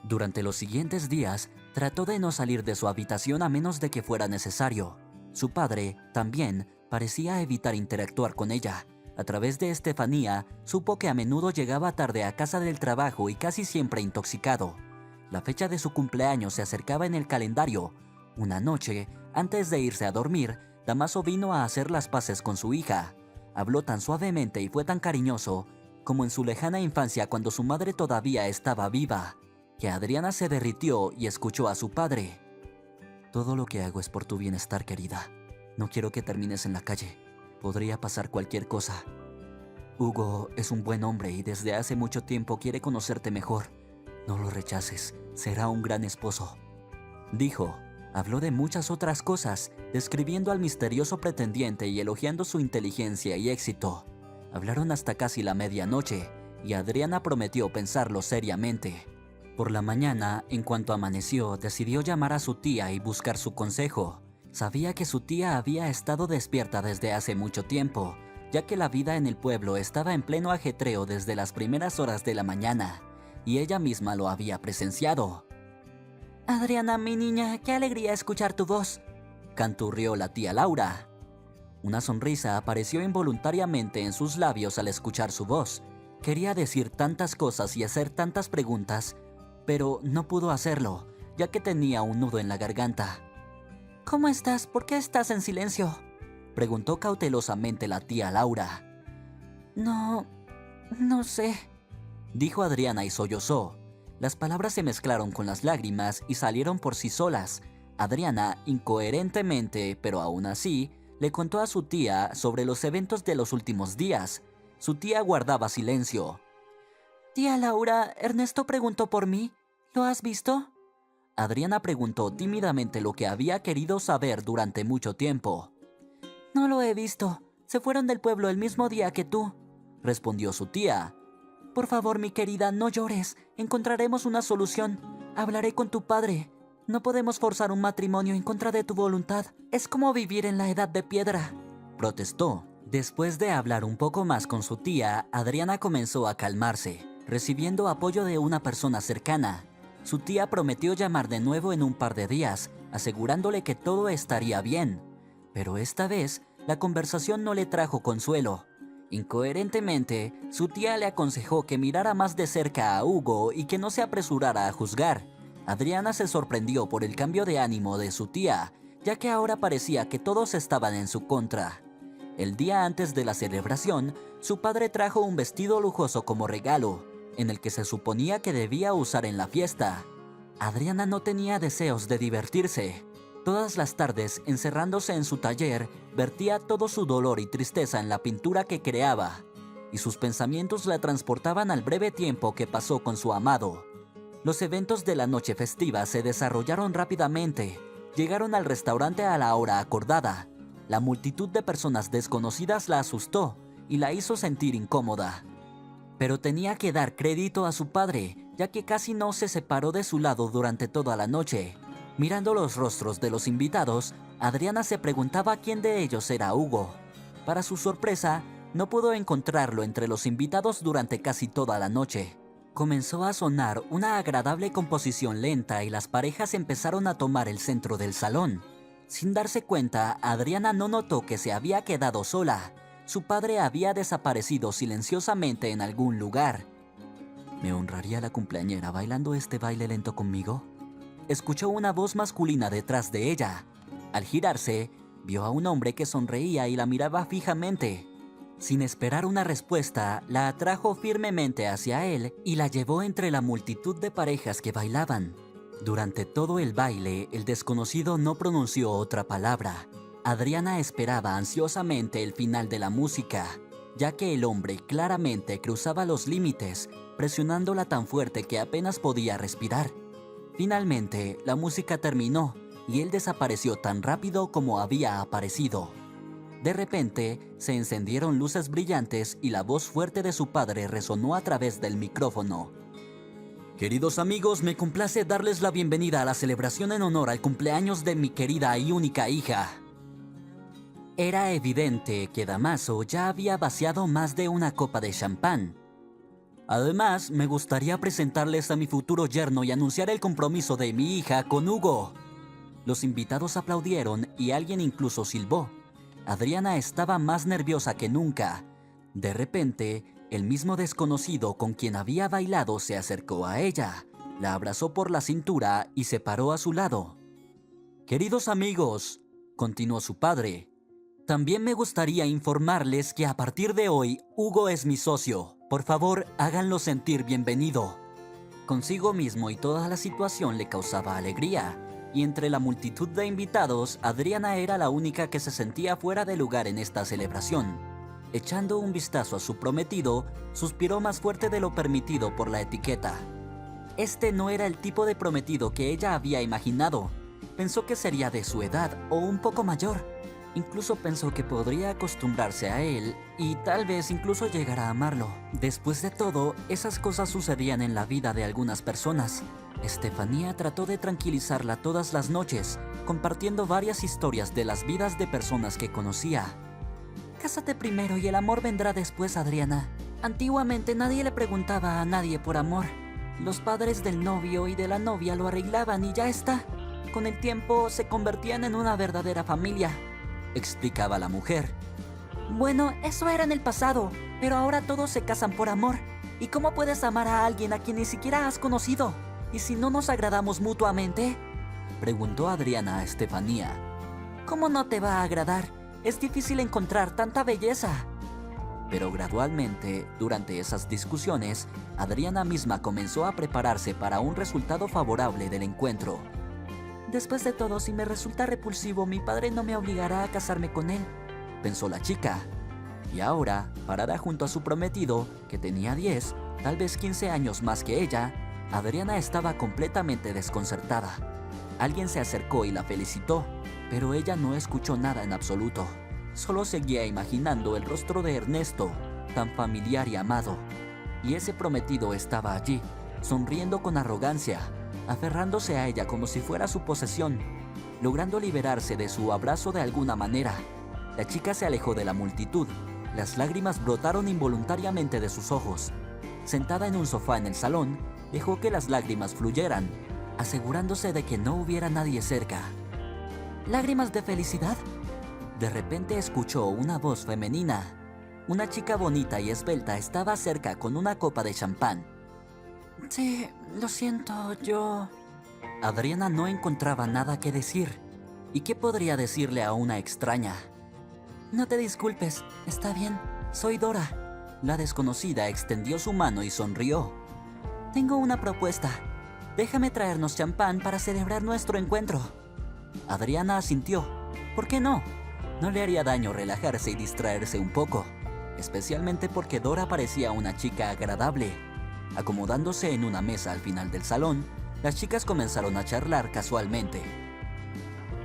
S2: Durante los siguientes días, trató de no salir de su habitación a menos de que fuera necesario. Su padre, también, parecía evitar interactuar con ella. A través de Estefanía, supo que a menudo llegaba tarde a casa del trabajo y casi siempre intoxicado. La fecha de su cumpleaños se acercaba en el calendario. Una noche, antes de irse a dormir, Damaso vino a hacer las paces con su hija. Habló tan suavemente y fue tan cariñoso, como en su lejana infancia cuando su madre todavía estaba viva, que Adriana se derritió y escuchó a su padre. «Todo lo que hago es por tu bienestar, querida. No quiero que termines en la calle. Podría pasar cualquier cosa. Hugo es un buen hombre y desde hace mucho tiempo quiere conocerte mejor. No lo rechaces, será un gran esposo», dijo. Habló de muchas otras cosas, describiendo al misterioso pretendiente y elogiando su inteligencia y éxito. Hablaron hasta casi la medianoche, y Adriana prometió pensarlo seriamente. Por la mañana, en cuanto amaneció, decidió llamar a su tía y buscar su consejo. Sabía que su tía había estado despierta desde hace mucho tiempo, ya que la vida en el pueblo estaba en pleno ajetreo desde las primeras horas de la mañana, y ella misma lo había presenciado. «Adriana, mi niña, qué alegría escuchar tu voz», canturrió la tía Laura. Una sonrisa apareció involuntariamente en sus labios al escuchar su voz. Quería decir tantas cosas y hacer tantas preguntas, pero no pudo hacerlo, ya que tenía un nudo en la garganta. «¿Cómo estás? ¿Por qué estás en silencio?», preguntó cautelosamente la tía Laura. No sé», dijo Adriana y sollozó. Las palabras se mezclaron con las lágrimas y salieron por sí solas. Adriana, incoherentemente, pero aún así, le contó a su tía sobre los eventos de los últimos días. Su tía guardaba silencio. «Tía Laura, Ernesto preguntó por mí. ¿Lo has visto?», Adriana preguntó tímidamente lo que había querido saber durante mucho tiempo. «No lo he visto. Se fueron del pueblo el mismo día que tú», respondió su tía. «Por favor, mi querida, no llores. Encontraremos una solución. Hablaré con tu padre. No podemos forzar un matrimonio en contra de tu voluntad. Es como vivir en la edad de piedra», protestó. Después de hablar un poco más con su tía, Adriana comenzó a calmarse, recibiendo apoyo de una persona cercana. Su tía prometió llamar de nuevo en un par de días, asegurándole que todo estaría bien. Pero esta vez, la conversación no le trajo consuelo. Incoherentemente, su tía le aconsejó que mirara más de cerca a Hugo y que no se apresurara a juzgar. Adriana se sorprendió por el cambio de ánimo de su tía, ya que ahora parecía que todos estaban en su contra. El día antes de la celebración, su padre trajo un vestido lujoso como regalo, en el que se suponía que debía usar en la fiesta. Adriana no tenía deseos de divertirse. Todas las tardes, encerrándose en su taller, vertía todo su dolor y tristeza en la pintura que creaba, y sus pensamientos la transportaban al breve tiempo que pasó con su amado. Los eventos de la noche festiva se desarrollaron rápidamente. Llegaron al restaurante a la hora acordada. La multitud de personas desconocidas la asustó y la hizo sentir incómoda. Pero tenía que dar crédito a su padre, ya que casi no se separó de su lado durante toda la noche. Mirando los rostros de los invitados, Adriana se preguntaba quién de ellos era Hugo. Para su sorpresa, no pudo encontrarlo entre los invitados durante casi toda la noche. Comenzó a sonar una agradable composición lenta y las parejas empezaron a tomar el centro del salón. Sin darse cuenta, Adriana no notó que se había quedado sola. Su padre había desaparecido silenciosamente en algún lugar. ¿Me honraría la cumpleañera bailando este baile lento conmigo?, escuchó una voz masculina detrás de ella. Al girarse, vio a un hombre que sonreía y la miraba fijamente. Sin esperar una respuesta, la atrajo firmemente hacia él y la llevó entre la multitud de parejas que bailaban. Durante todo el baile, el desconocido no pronunció otra palabra. Adriana esperaba ansiosamente el final de la música, ya que el hombre claramente cruzaba los límites, presionándola tan fuerte que apenas podía respirar. Finalmente, la música terminó y él desapareció tan rápido como había aparecido. De repente, se encendieron luces brillantes y la voz fuerte de su padre resonó a través del micrófono. Queridos amigos, me complace darles la bienvenida a la celebración en honor al cumpleaños de mi querida y única hija. Era evidente que Damaso ya había vaciado más de una copa de champán. Además, me gustaría presentarles a mi futuro yerno y anunciar el compromiso de mi hija con Hugo. Los invitados aplaudieron y alguien incluso silbó. Adriana estaba más nerviosa que nunca. De repente, el mismo desconocido con quien había bailado se acercó a ella, la abrazó por la cintura y se paró a su lado. Queridos amigos, continuó su padre, también me gustaría informarles que a partir de hoy, Hugo es mi socio. Por favor, háganlo sentir bienvenido. Consigo mismo y toda la situación le causaba alegría, y entre la multitud de invitados, Adriana era la única que se sentía fuera de lugar en esta celebración. Echando un vistazo a su prometido, suspiró más fuerte de lo permitido por la etiqueta. Este no era el tipo de prometido que ella había imaginado. Pensó que sería de su edad o un poco mayor. Incluso pensó que podría acostumbrarse a él y tal vez incluso llegar a amarlo. Después de todo, esas cosas sucedían en la vida de algunas personas. Estefanía trató de tranquilizarla todas las noches, compartiendo varias historias de las vidas de personas que conocía. Cásate primero y el amor vendrá después, Adriana. Antiguamente nadie le preguntaba a nadie por amor. Los padres del novio y de la novia lo arreglaban y ya está. Con el tiempo se convertían en una verdadera familia, explicaba la mujer. Bueno, eso era en el pasado, pero ahora todos se casan por amor. ¿Y cómo puedes amar a alguien a quien ni siquiera has conocido? ¿Y si no nos agradamos mutuamente?, preguntó Adriana a Estefanía. ¿Cómo no te va a agradar? Es difícil encontrar tanta belleza. Pero gradualmente, durante esas discusiones, Adriana misma comenzó a prepararse para un resultado favorable del encuentro. Después de todo, si me resulta repulsivo, mi padre no me obligará a casarme con él, pensó la chica. Y ahora, parada junto a su prometido, que tenía 10, tal vez 15 años más que ella, Adriana estaba completamente desconcertada. Alguien se acercó y la felicitó, pero ella no escuchó nada en absoluto. Solo seguía imaginando el rostro de Ernesto, tan familiar y amado. Y ese prometido estaba allí, sonriendo con arrogancia, aferrándose a ella como si fuera su posesión, logrando liberarse de su abrazo de alguna manera. La chica se alejó de la multitud. Las lágrimas brotaron involuntariamente de sus ojos. Sentada en un sofá en el salón, dejó que las lágrimas fluyeran, asegurándose de que no hubiera nadie cerca. ¿Lágrimas de felicidad? De repente escuchó una voz femenina. Una chica bonita y esbelta estaba cerca con una copa de champán. Sí, lo siento, yo... Adriana no encontraba nada que decir. ¿Y qué podría decirle a una extraña? No te disculpes, está bien, soy Dora. La desconocida extendió su mano y sonrió. Tengo una propuesta. Déjame traernos champán para celebrar nuestro encuentro. Adriana asintió. ¿Por qué no? No le haría daño relajarse y distraerse un poco, especialmente porque Dora parecía una chica agradable. Acomodándose en una mesa al final del salón, las chicas comenzaron a charlar casualmente.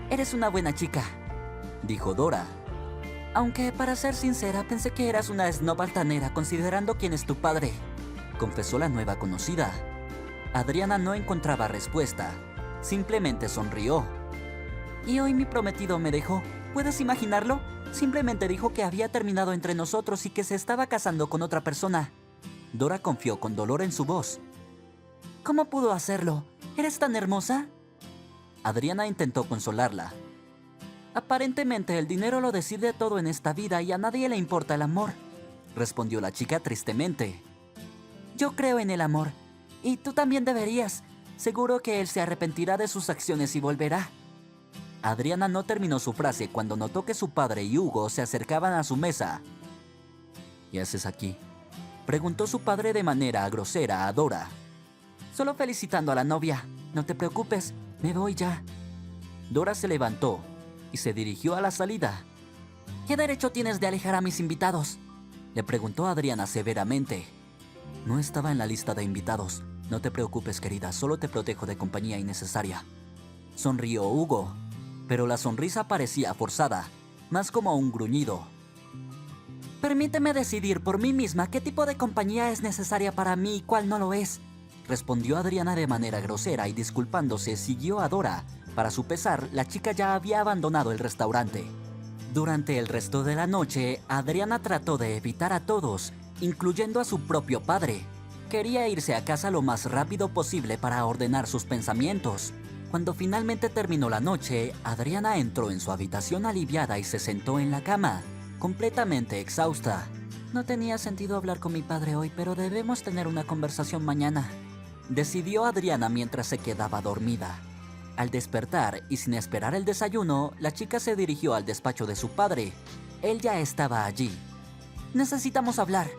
S2: Eres una buena chica, dijo Dora. Aunque, para ser sincera, pensé que eras una snob altanera considerando quién es tu padre, confesó la nueva conocida. Adriana no encontraba respuesta, simplemente sonrió. Y hoy mi prometido me dejó. ¿Puedes imaginarlo? Simplemente dijo que había terminado entre nosotros y que se estaba casando con otra persona. Dora confió con dolor en su voz. ¿Cómo pudo hacerlo? ¿Eres tan hermosa? Adriana intentó consolarla. Aparentemente el dinero lo decide todo en esta vida y a nadie le importa el amor, respondió la chica tristemente. Yo creo en el amor. Y tú también deberías. Seguro que él se arrepentirá de sus acciones y volverá. Adriana no terminó su frase cuando notó que su padre y Hugo se acercaban a su mesa. ¿Qué haces aquí?, preguntó su padre de manera grosera a Dora. Solo felicitando a la novia. No te preocupes, me voy ya. Dora se levantó y se dirigió a la salida. ¿Qué derecho tienes de alejar a mis invitados?, le preguntó Adriana severamente. No estaba en la lista de invitados. No te preocupes, querida, solo te protejo de compañía innecesaria. Sonrió Hugo, pero la sonrisa parecía forzada, más como un gruñido. Permíteme decidir por mí misma qué tipo de compañía es necesaria para mí y cuál no lo es, respondió Adriana de manera grosera y disculpándose siguió a Dora. Para su pesar, la chica ya había abandonado el restaurante. Durante el resto de la noche, Adriana trató de evitar a todos, incluyendo a su propio padre. Quería irse a casa lo más rápido posible para ordenar sus pensamientos. Cuando finalmente terminó la noche, Adriana entró en su habitación aliviada y se sentó en la cama, completamente exhausta. No tenía sentido hablar con mi padre hoy, pero debemos tener una conversación mañana, decidió Adriana mientras se quedaba dormida. Al despertar y sin esperar el desayuno, la chica se dirigió al despacho de su padre. Él ya estaba allí. Necesitamos hablar,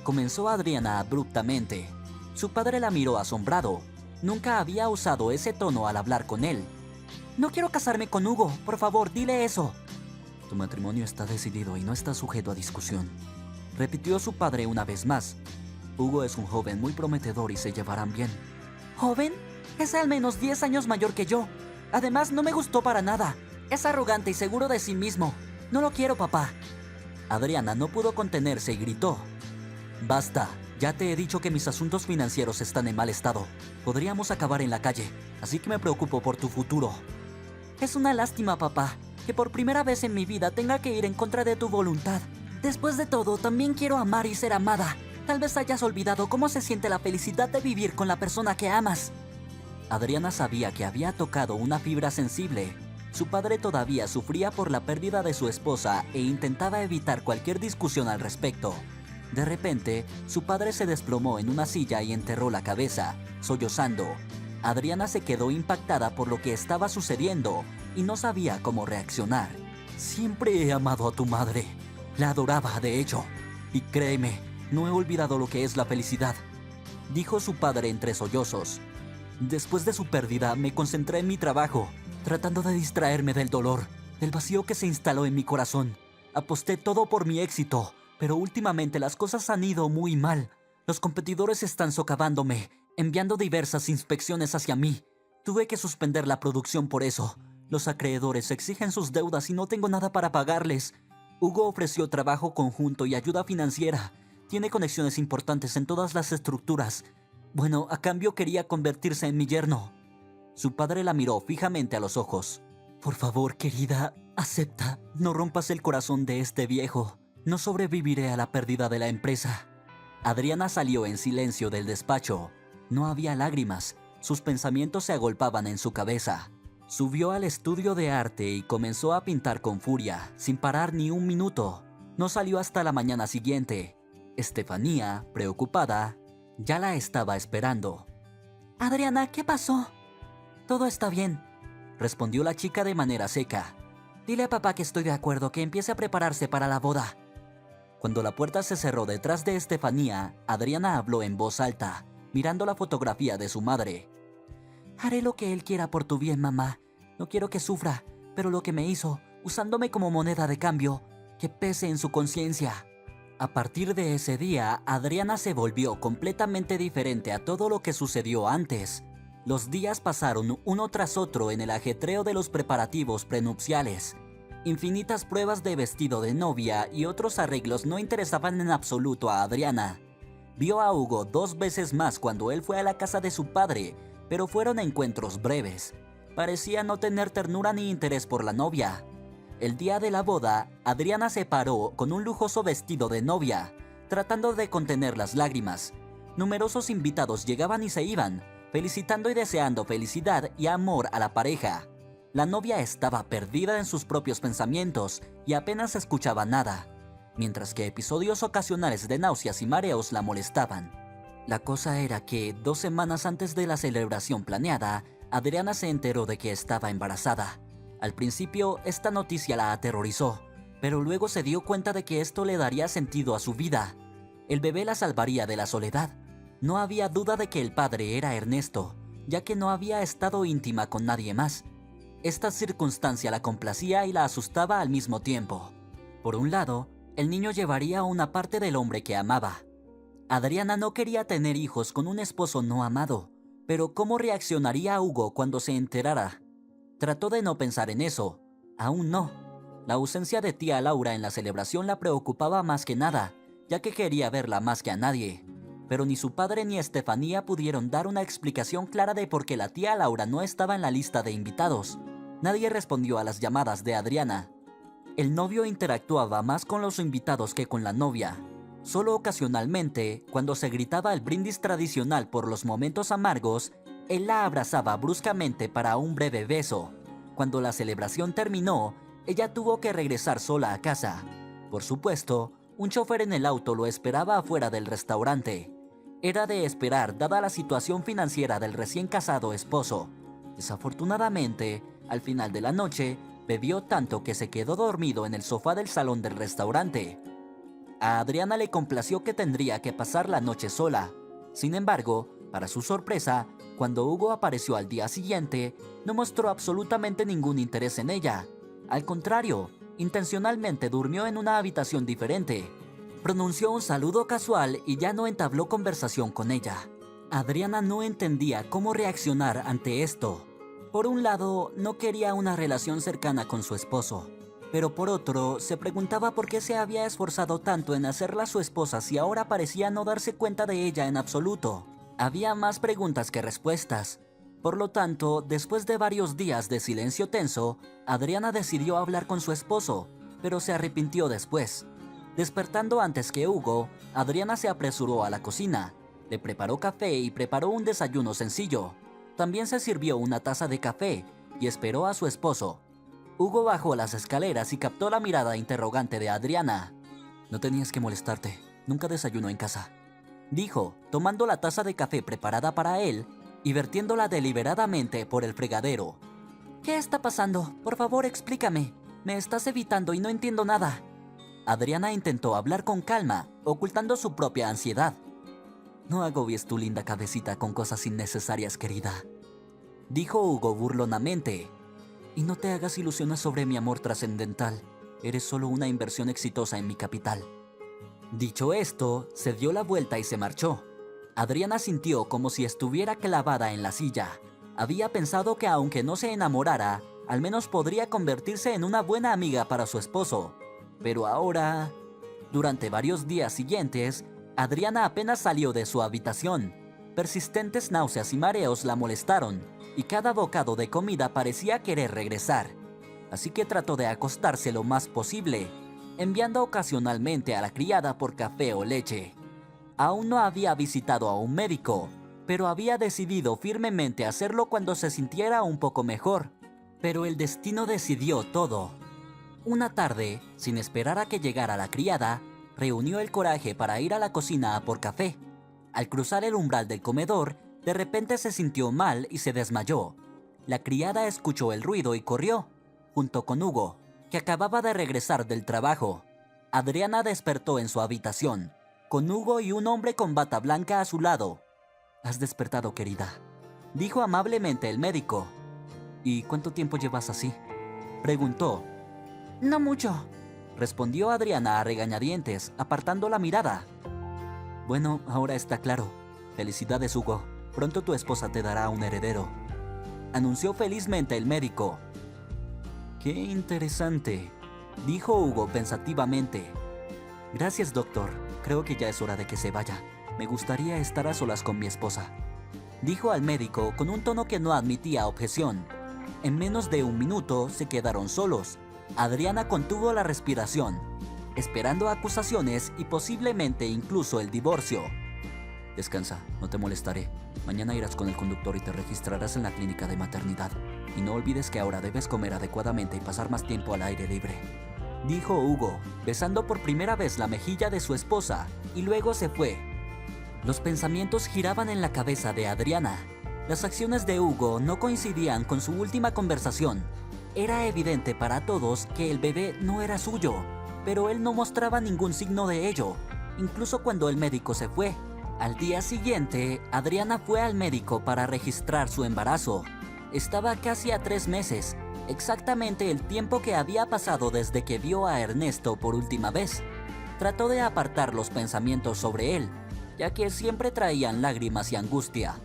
S2: comenzó Adriana abruptamente. Su padre la miró asombrado. Nunca había usado ese tono al hablar con él. No quiero casarme con Hugo, por favor, dile eso. Tu matrimonio está decidido y no está sujeto a discusión, repitió su padre una vez más. Hugo es un joven muy prometedor y se llevarán bien. ¿Joven? Es al menos 10 años mayor que yo. Además, no me gustó para nada. Es arrogante y seguro de sí mismo. No lo quiero, papá. Adriana no pudo contenerse y gritó. Basta. Ya te he dicho que mis asuntos financieros están en mal estado. Podríamos acabar en la calle, así que me preocupo por tu futuro. Es una lástima, papá, que por primera vez en mi vida tenga que ir en contra de tu voluntad. Después de todo, también quiero amar y ser amada. Tal vez hayas olvidado cómo se siente la felicidad de vivir con la persona que amas. Adriana sabía que había tocado una fibra sensible. Su padre todavía sufría por la pérdida de su esposa e intentaba evitar cualquier discusión al respecto. De repente, su padre se desplomó en una silla y enterró la cabeza, sollozando. Adriana se quedó impactada por lo que estaba sucediendo y no sabía cómo reaccionar. Siempre he amado a tu madre. La adoraba, de hecho. Y créeme, no he olvidado lo que es la felicidad, dijo su padre entre sollozos. Después de su pérdida, me concentré en mi trabajo, tratando de distraerme del dolor, del vacío que se instaló en mi corazón. Aposté todo por mi éxito. Pero últimamente las cosas han ido muy mal. Los competidores están socavándome, enviando diversas inspecciones hacia mí. Tuve que suspender la producción por eso. Los acreedores exigen sus deudas y no tengo nada para pagarles. Hugo ofreció trabajo conjunto y ayuda financiera. Tiene conexiones importantes en todas las estructuras. Bueno, a cambio quería convertirse en mi yerno. Su padre la miró fijamente a los ojos. Por favor, querida, acepta. No rompas el corazón de este viejo. No sobreviviré a la pérdida de la empresa. Adriana salió en silencio del despacho. No había lágrimas. Sus pensamientos se agolpaban en su cabeza. Subió al estudio de arte y comenzó a pintar con furia, sin parar ni un minuto. No salió hasta la mañana siguiente. Estefanía, preocupada, ya la estaba esperando. Adriana, ¿qué pasó? Todo está bien, respondió la chica de manera seca. Dile a papá que estoy de acuerdo, que empiece a prepararse para la boda. Cuando la puerta se cerró detrás de Estefanía, Adriana habló en voz alta, mirando la fotografía de su madre. Haré lo que él quiera por tu bien, mamá. No quiero que sufra, pero lo que me hizo, usándome como moneda de cambio, que pese en su conciencia. A partir de ese día, Adriana se volvió completamente diferente a todo lo que sucedió antes. Los días pasaron uno tras otro en el ajetreo de los preparativos prenupciales. Infinitas pruebas de vestido de novia y otros arreglos no interesaban en absoluto a Adriana. Vio a Hugo 2 veces más cuando él fue a la casa de su padre, pero fueron encuentros breves. Parecía no tener ternura ni interés por la novia. El día de la boda, Adriana se paró con un lujoso vestido de novia, tratando de contener las lágrimas. Numerosos invitados llegaban y se iban, felicitando y deseando felicidad y amor a la pareja. La novia estaba perdida en sus propios pensamientos y apenas escuchaba nada, mientras que episodios ocasionales de náuseas y mareos la molestaban. La cosa era que 2 semanas antes de la celebración planeada, Adriana se enteró de que estaba embarazada. Al principio, esta noticia la aterrorizó, pero luego se dio cuenta de que esto le daría sentido a su vida. El bebé la salvaría de la soledad. No había duda de que el padre era Ernesto, ya que no había estado íntima con nadie más. Esta circunstancia la complacía y la asustaba al mismo tiempo. Por un lado, el niño llevaría una parte del hombre que amaba. Adriana no quería tener hijos con un esposo no amado, pero ¿cómo reaccionaría Hugo cuando se enterara? Trató de no pensar en eso. Aún no. La ausencia de tía Laura en la celebración la preocupaba más que nada, ya que quería verla más que a nadie. Pero ni su padre ni Estefanía pudieron dar una explicación clara de por qué la tía Laura no estaba en la lista de invitados. Nadie respondió a las llamadas de Adriana. El novio interactuaba más con los invitados que con la novia. Solo ocasionalmente, cuando se gritaba el brindis tradicional por los momentos amargos, él la abrazaba bruscamente para un breve beso. Cuando la celebración terminó, ella tuvo que regresar sola a casa. Por supuesto, un chofer en el auto lo esperaba afuera del restaurante. Era de esperar dada la situación financiera del recién casado esposo. Desafortunadamente, al final de la noche, bebió tanto que se quedó dormido en el sofá del salón del restaurante. A Adriana le complació que tendría que pasar la noche sola. Sin embargo, para su sorpresa, cuando Hugo apareció al día siguiente, no mostró absolutamente ningún interés en ella. Al contrario, intencionalmente durmió en una habitación diferente. Pronunció un saludo casual y ya no entabló conversación con ella. Adriana no entendía cómo reaccionar ante esto. Por un lado, no quería una relación cercana con su esposo, pero por otro, se preguntaba por qué se había esforzado tanto en hacerla su esposa si ahora parecía no darse cuenta de ella en absoluto. Había más preguntas que respuestas. Por lo tanto, después de varios días de silencio tenso, Adriana decidió hablar con su esposo, pero se arrepintió después. Despertando antes que Hugo, Adriana se apresuró a la cocina, le preparó café y preparó un desayuno sencillo. También se sirvió una taza de café y esperó a su esposo. Hugo bajó las escaleras y captó la mirada interrogante de Adriana. «No tenías que molestarte, nunca desayuno en casa», dijo, tomando la taza de café preparada para él y vertiéndola deliberadamente por el fregadero. «¿Qué está pasando? Por favor, explícame. Me estás evitando y no entiendo nada». Adriana intentó hablar con calma, ocultando su propia ansiedad. «No agobies tu linda cabecita con cosas innecesarias, querida», dijo Hugo burlonamente. «Y no te hagas ilusiones sobre mi amor trascendental. Eres solo una inversión exitosa en mi capital». Dicho esto, se dio la vuelta y se marchó. Adriana sintió como si estuviera clavada en la silla. Había pensado que aunque no se enamorara, al menos podría convertirse en una buena amiga para su esposo. Pero ahora... Durante varios días siguientes, Adriana apenas salió de su habitación. Persistentes náuseas y mareos la molestaron, y cada bocado de comida parecía querer regresar. Así que trató de acostarse lo más posible, enviando ocasionalmente a la criada por café o leche. Aún no había visitado a un médico, pero había decidido firmemente hacerlo cuando se sintiera un poco mejor. Pero el destino decidió todo. Una tarde, sin esperar a que llegara la criada, reunió el coraje para ir a la cocina a por café. Al cruzar el umbral del comedor, de repente se sintió mal y se desmayó. La criada escuchó el ruido y corrió, junto con Hugo. que acababa de regresar del trabajo. Adriana despertó en su habitación, con Hugo y un hombre con bata blanca a su lado. «Has despertado, querida», dijo amablemente el médico. «¿Y cuánto tiempo llevas así?», preguntó. «No mucho», respondió Adriana a regañadientes, apartando la mirada. «Bueno, ahora está claro. Felicidades, Hugo. Pronto tu esposa te dará un heredero», anunció felizmente el médico. «Qué interesante», dijo Hugo pensativamente. «Gracias, doctor. Creo que ya es hora de que se vaya. Me gustaría estar a solas con mi esposa», dijo al médico con un tono que no admitía objeción. En menos de un minuto se quedaron solos. Adriana contuvo la respiración, esperando acusaciones y posiblemente incluso el divorcio. «Descansa, no te molestaré. Mañana irás con el conductor y te registrarás en la clínica de maternidad. Y no olvides que ahora debes comer adecuadamente y pasar más tiempo al aire libre», dijo Hugo, besando por primera vez la mejilla de su esposa, y luego se fue. Los pensamientos giraban en la cabeza de Adriana. Las acciones de Hugo no coincidían con su última conversación. Era evidente para todos que el bebé no era suyo, pero él no mostraba ningún signo de ello, incluso cuando el médico se fue. Al día siguiente, Adriana fue al médico para registrar su embarazo. Estaba casi a 3 meses, exactamente el tiempo que había pasado desde que vio a Ernesto por última vez. Trató de apartar los pensamientos sobre él, ya que siempre traían lágrimas y angustia.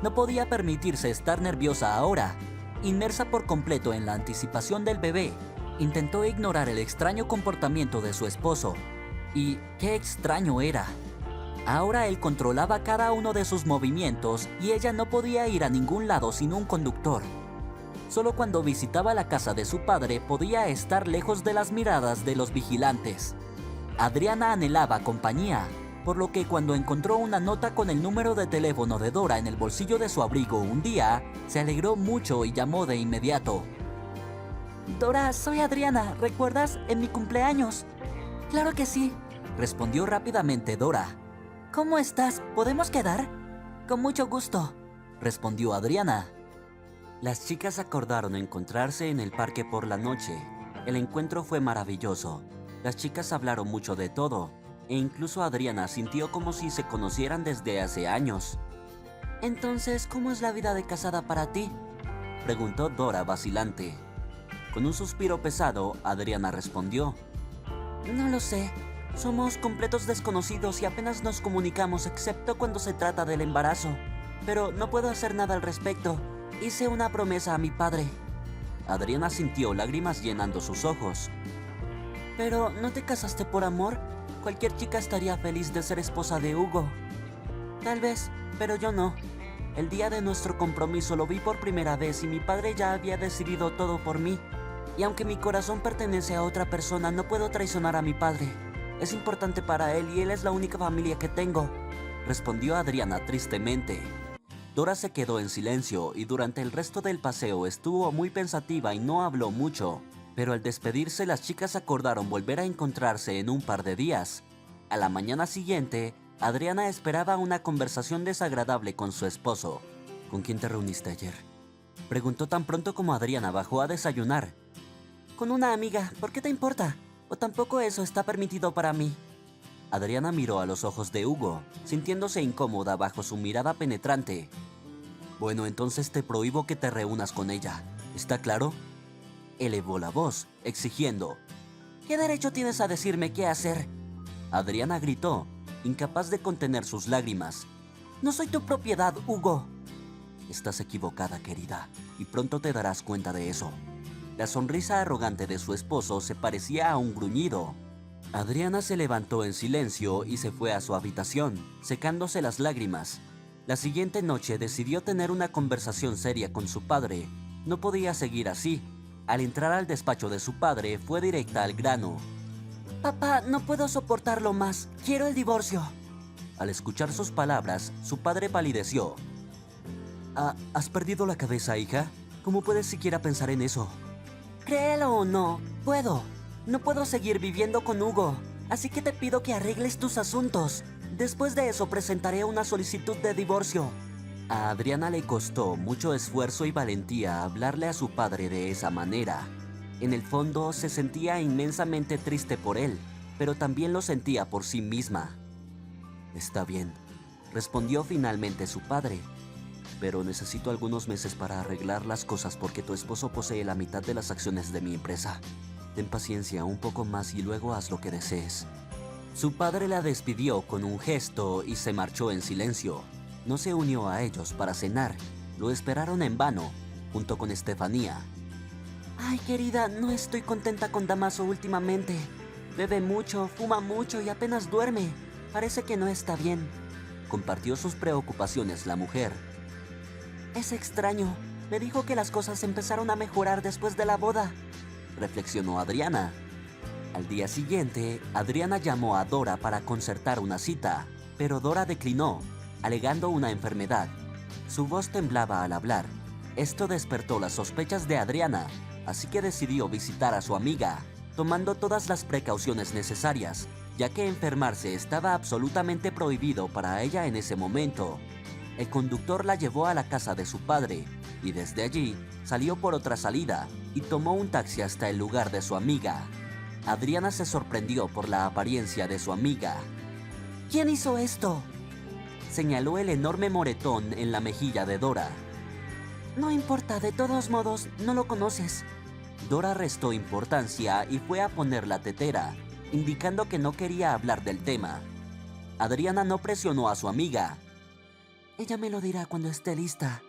S2: No podía permitirse estar nerviosa ahora. Inmersa por completo en la anticipación del bebé, intentó ignorar el extraño comportamiento de su esposo. Y qué extraño era. Ahora él controlaba cada uno de sus movimientos y ella no podía ir a ningún lado sin un conductor. Solo cuando visitaba la casa de su padre podía estar lejos de las miradas de los vigilantes. Adriana anhelaba compañía, por lo que cuando encontró una nota con el número de teléfono de Dora en el bolsillo de su abrigo un día, se alegró mucho y llamó de inmediato. «Dora, soy Adriana, ¿recuerdas? En mi cumpleaños». «Claro que sí», respondió rápidamente Dora. «¿Cómo estás? ¿Podemos quedar?» «Con mucho gusto», respondió Adriana. Las chicas acordaron encontrarse en el parque por la noche. El encuentro fue maravilloso. Las chicas hablaron mucho de todo, e incluso Adriana sintió como si se conocieran desde hace años. «Entonces, ¿cómo es la vida de casada para ti?», preguntó Dora vacilante. Con un suspiro pesado, Adriana respondió. «No lo sé. Somos completos desconocidos y apenas nos comunicamos excepto cuando se trata del embarazo. Pero no puedo hacer nada al respecto. Hice una promesa a mi padre». Adriana sintió lágrimas llenando sus ojos. «¿Pero no te casaste por amor? Cualquier chica estaría feliz de ser esposa de Hugo». «Tal vez, pero yo no. El día de nuestro compromiso lo vi por primera vez y mi padre ya había decidido todo por mí. Y aunque mi corazón pertenece a otra persona, no puedo traicionar a mi padre. Es importante para él y él es la única familia que tengo», respondió Adriana tristemente. Dora se quedó en silencio y durante el resto del paseo estuvo muy pensativa y no habló mucho. Pero al despedirse, las chicas acordaron volver a encontrarse en un par de días. A la mañana siguiente, Adriana esperaba una conversación desagradable con su esposo. «¿Con quién te reuniste ayer?», preguntó tan pronto como Adriana bajó a desayunar. «Con una amiga. ¿Por qué te importa? ¿O tampoco eso está permitido para mí?». Adriana miró a los ojos de Hugo, sintiéndose incómoda bajo su mirada penetrante. «Bueno, entonces te prohíbo que te reúnas con ella. ¿Está claro?», elevó la voz, exigiendo. «¿Qué derecho tienes a decirme qué hacer?», Adriana gritó, incapaz de contener sus lágrimas. «No soy tu propiedad, Hugo». «Estás equivocada, querida, y pronto te darás cuenta de eso». La sonrisa arrogante de su esposo se parecía a un gruñido. Adriana se levantó en silencio y se fue a su habitación, secándose las lágrimas. La siguiente noche decidió tener una conversación seria con su padre. No podía seguir así. Al entrar al despacho de su padre, fue directa al grano. «Papá, no puedo soportarlo más. Quiero el divorcio». Al escuchar sus palabras, su padre palideció. ¿Has perdido la cabeza, hija? ¿Cómo puedes siquiera pensar en eso? Créelo o no, puedo. No puedo seguir viviendo con Hugo. Así que te pido que arregles tus asuntos. Después de eso presentaré una solicitud de divorcio. A Adriana le costó mucho esfuerzo y valentía hablarle a su padre de esa manera. En el fondo se sentía inmensamente triste por él, pero también lo sentía por sí misma. «Está bien», respondió finalmente su padre, «pero necesito algunos meses para arreglar las cosas porque tu esposo posee la mitad de las acciones de mi empresa. Ten paciencia un poco más y luego haz lo que desees». Su padre la despidió con un gesto y se marchó en silencio. No se unió a ellos para cenar. Lo esperaron en vano, junto con Estefanía. «Ay, querida, no estoy contenta con Damaso últimamente. Bebe mucho, fuma mucho y apenas duerme. Parece que no está bien», compartió sus preocupaciones la mujer. «Es extraño. Me dijo que las cosas empezaron a mejorar después de la boda», reflexionó Adriana. Al día siguiente, Adriana llamó a Dora para concertar una cita, pero Dora declinó, alegando una enfermedad. Su voz temblaba al hablar. Esto despertó las sospechas de Adriana, así que decidió visitar a su amiga, tomando todas las precauciones necesarias, ya que enfermarse estaba absolutamente prohibido para ella en ese momento. El conductor la llevó a la casa de su padre, y desde allí salió por otra salida y tomó un taxi hasta el lugar de su amiga. Adriana se sorprendió por la apariencia de su amiga. «¿Quién hizo esto?», señaló el enorme moretón en la mejilla de Dora. «No importa, de todos modos, no lo conoces». Dora restó importancia y fue a poner la tetera, indicando que no quería hablar del tema. Adriana no presionó a su amiga. «Ella me lo dirá cuando esté lista»,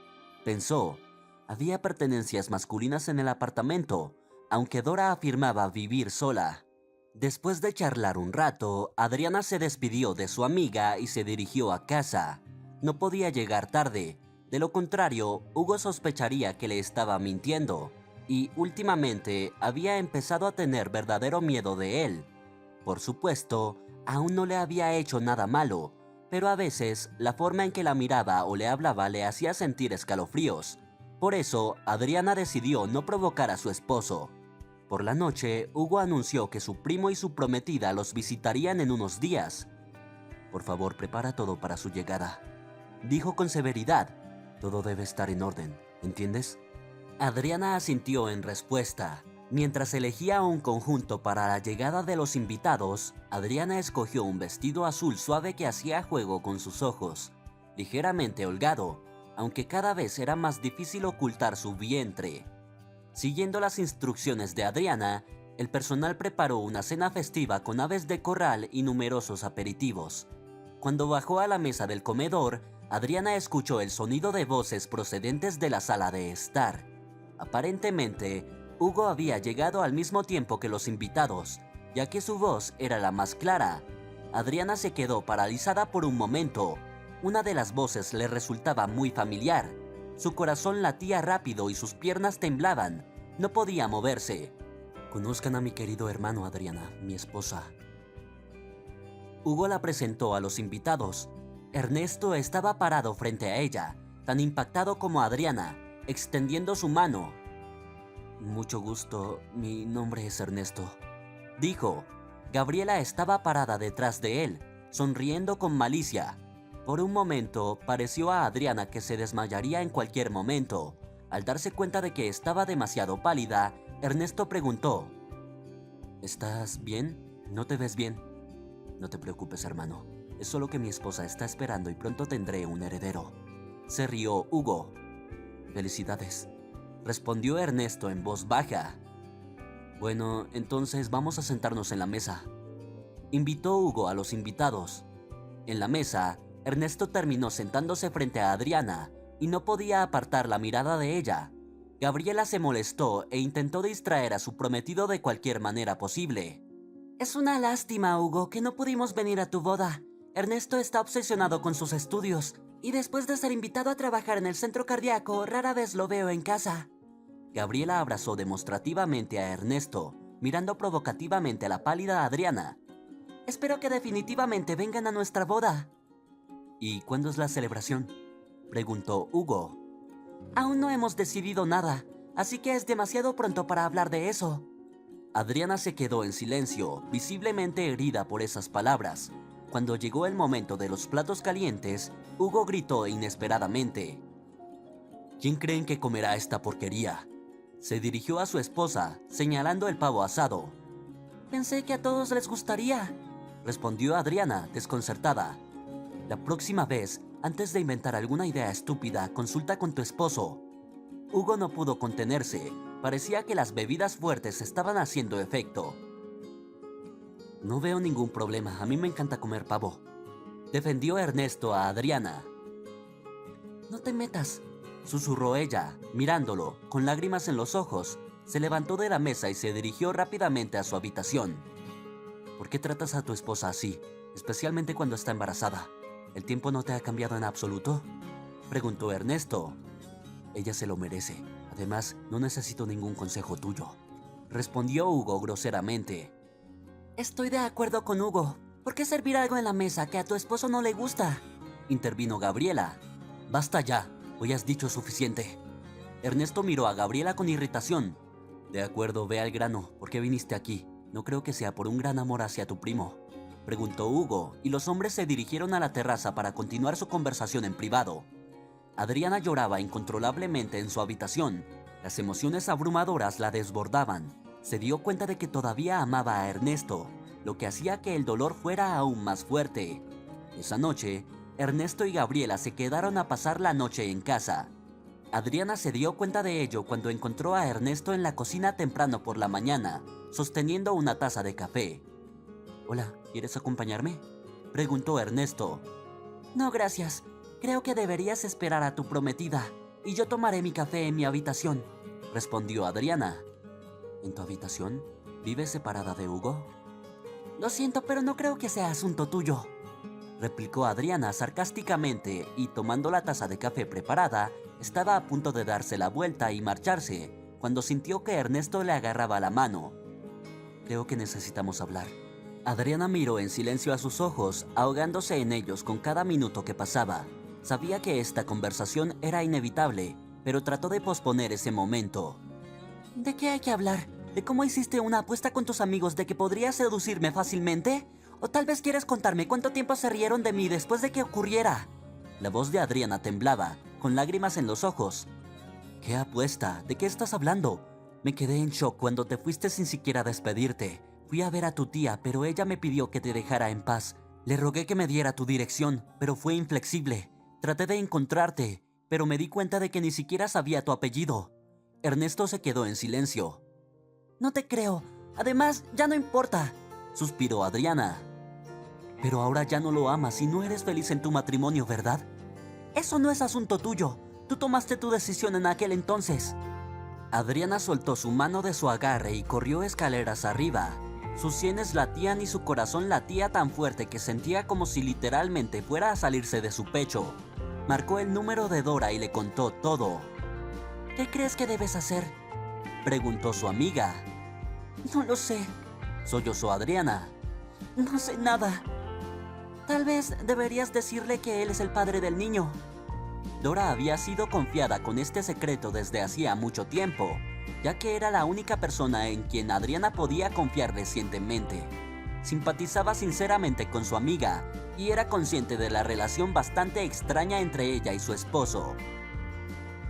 S2: pensó. Había pertenencias masculinas en el apartamento, aunque Dora afirmaba vivir sola. Después de charlar un rato, Adriana se despidió de su amiga y se dirigió a casa. No podía llegar tarde, de lo contrario, Hugo sospecharía que le estaba mintiendo, y últimamente había empezado a tener verdadero miedo de él. Por supuesto, aún no le había hecho nada malo, pero a veces la forma en que la miraba o le hablaba le hacía sentir escalofríos. Por eso, Adriana decidió no provocar a su esposo. Por la noche, Hugo anunció que su primo y su prometida los visitarían en unos días. «Por favor, prepara todo para su llegada», dijo con severidad. «Todo debe estar en orden, ¿entiendes?». Adriana asintió en respuesta. Mientras elegía un conjunto para la llegada de los invitados, Adriana escogió un vestido azul suave que hacía juego con sus ojos, ligeramente holgado, aunque cada vez era más difícil ocultar su vientre. Siguiendo las instrucciones de Adriana, el personal preparó una cena festiva con aves de corral y numerosos aperitivos. Cuando bajó a la mesa del comedor, Adriana escuchó el sonido de voces procedentes de la sala de estar. Aparentemente, Hugo había llegado al mismo tiempo que los invitados, ya que su voz era la más clara. Adriana se quedó paralizada por un momento. Una de las voces le resultaba muy familiar. Su corazón latía rápido y sus piernas temblaban. No podía moverse. «Conozcan a mi querido hermano Adriana, mi esposa». Hugo la presentó a los invitados. Ernesto estaba parado frente a ella, tan impactado como Adriana, extendiendo su mano. «Mucho gusto, mi nombre es Ernesto», dijo. Gabriela estaba parada detrás de él, sonriendo con malicia. Por un momento, pareció a Adriana que se desmayaría en cualquier momento. Al darse cuenta de que estaba demasiado pálida, Ernesto preguntó: «¿Estás bien? No te ves bien». «No te preocupes, hermano. Es solo que mi esposa está esperando y pronto tendré un heredero». Se rió Hugo. «Felicidades», respondió Ernesto en voz baja. «Bueno, entonces vamos a sentarnos en la mesa», invitó Hugo a los invitados. En la mesa, Ernesto terminó sentándose frente a Adriana y no podía apartar la mirada de ella. Gabriela se molestó e intentó distraer a su prometido de cualquier manera posible. «Es una lástima, Hugo, que no pudimos venir a tu boda. Ernesto está obsesionado con sus estudios y después de ser invitado a trabajar en el centro cardíaco, rara vez lo veo en casa». Gabriela abrazó demostrativamente a Ernesto, mirando provocativamente a la pálida Adriana. «Espero que definitivamente vengan a nuestra boda». «¿Y cuándo es la celebración?», preguntó Hugo. «Aún no hemos decidido nada, así que es demasiado pronto para hablar de eso». Adriana se quedó en silencio, visiblemente herida por esas palabras. Cuando llegó el momento de los platos calientes, Hugo gritó inesperadamente: «¿Quién creen que comerá esta porquería?». Se dirigió a su esposa, señalando el pavo asado. «Pensé que a todos les gustaría», respondió Adriana, desconcertada. «La próxima vez, antes de inventar alguna idea estúpida, consulta con tu esposo». Hugo no pudo contenerse. Parecía que las bebidas fuertes estaban haciendo efecto. «No veo ningún problema, a mí me encanta comer pavo», defendió Ernesto a Adriana. «No te metas», susurró ella, mirándolo, con lágrimas en los ojos. Se levantó de la mesa y se dirigió rápidamente a su habitación. «¿Por qué tratas a tu esposa así, especialmente cuando está embarazada? ¿El tiempo no te ha cambiado en absoluto?», preguntó Ernesto. «Ella se lo merece. Además, no necesito ningún consejo tuyo», respondió Hugo groseramente. «Estoy de acuerdo con Hugo. ¿Por qué servir algo en la mesa que a tu esposo no le gusta?», intervino Gabriela. «Basta ya, hoy has dicho suficiente». Ernesto miró a Gabriela con irritación. «De acuerdo, ve al grano. ¿Por qué viniste aquí? No creo que sea por un gran amor hacia tu primo», preguntó Hugo, y los hombres se dirigieron a la terraza para continuar su conversación en privado. Adriana lloraba incontrolablemente en su habitación. Las emociones abrumadoras la desbordaban. Se dio cuenta de que todavía amaba a Ernesto, lo que hacía que el dolor fuera aún más fuerte. Esa noche, Ernesto y Gabriela se quedaron a pasar la noche en casa. Adriana se dio cuenta de ello cuando encontró a Ernesto en la cocina temprano por la mañana, sosteniendo una taza de café. «Hola, ¿quieres acompañarme?», preguntó Ernesto. «No, gracias. Creo que deberías esperar a tu prometida, y yo tomaré mi café en mi habitación», respondió Adriana. «¿En tu habitación? ¿Vives separada de Hugo?». «Lo siento, pero no creo que sea asunto tuyo», replicó Adriana sarcásticamente, y tomando la taza de café preparada, estaba a punto de darse la vuelta y marcharse, cuando sintió que Ernesto le agarraba la mano. «Creo que necesitamos hablar». Adriana miró en silencio a sus ojos, ahogándose en ellos con cada minuto que pasaba. Sabía que esta conversación era inevitable, pero trató de posponer ese momento. «¿De qué hay que hablar? ¿De cómo hiciste una apuesta con tus amigos de que podrías seducirme fácilmente? ¿O tal vez quieres contarme cuánto tiempo se rieron de mí después de que ocurriera?». La voz de Adriana temblaba, con lágrimas en los ojos. «¿Qué apuesta? ¿De qué estás hablando? Me quedé en shock cuando te fuiste sin siquiera despedirte. Fui a ver a tu tía, pero ella me pidió que te dejara en paz. Le rogué que me diera tu dirección, pero fue inflexible. Traté de encontrarte, pero me di cuenta de que ni siquiera sabía tu apellido». Ernesto se quedó en silencio. «No te creo. Además, ya no importa», suspiró Adriana. «Pero ahora ya no lo amas y no eres feliz en tu matrimonio, ¿verdad?». «Eso no es asunto tuyo. Tú tomaste tu decisión en aquel entonces». Adriana soltó su mano de su agarre y corrió escaleras arriba. Sus sienes latían y su corazón latía tan fuerte que sentía como si literalmente fuera a salirse de su pecho. Marcó el número de Dora y le contó todo. «¿Qué crees que debes hacer?», preguntó su amiga. «No lo sé», sollozó Adriana. «No sé nada». «Tal vez deberías decirle que él es el padre del niño». Dora había sido confiada con este secreto desde hacía mucho tiempo, ya que era la única persona en quien Adriana podía confiar recientemente. Simpatizaba sinceramente con su amiga y era consciente de la relación bastante extraña entre ella y su esposo.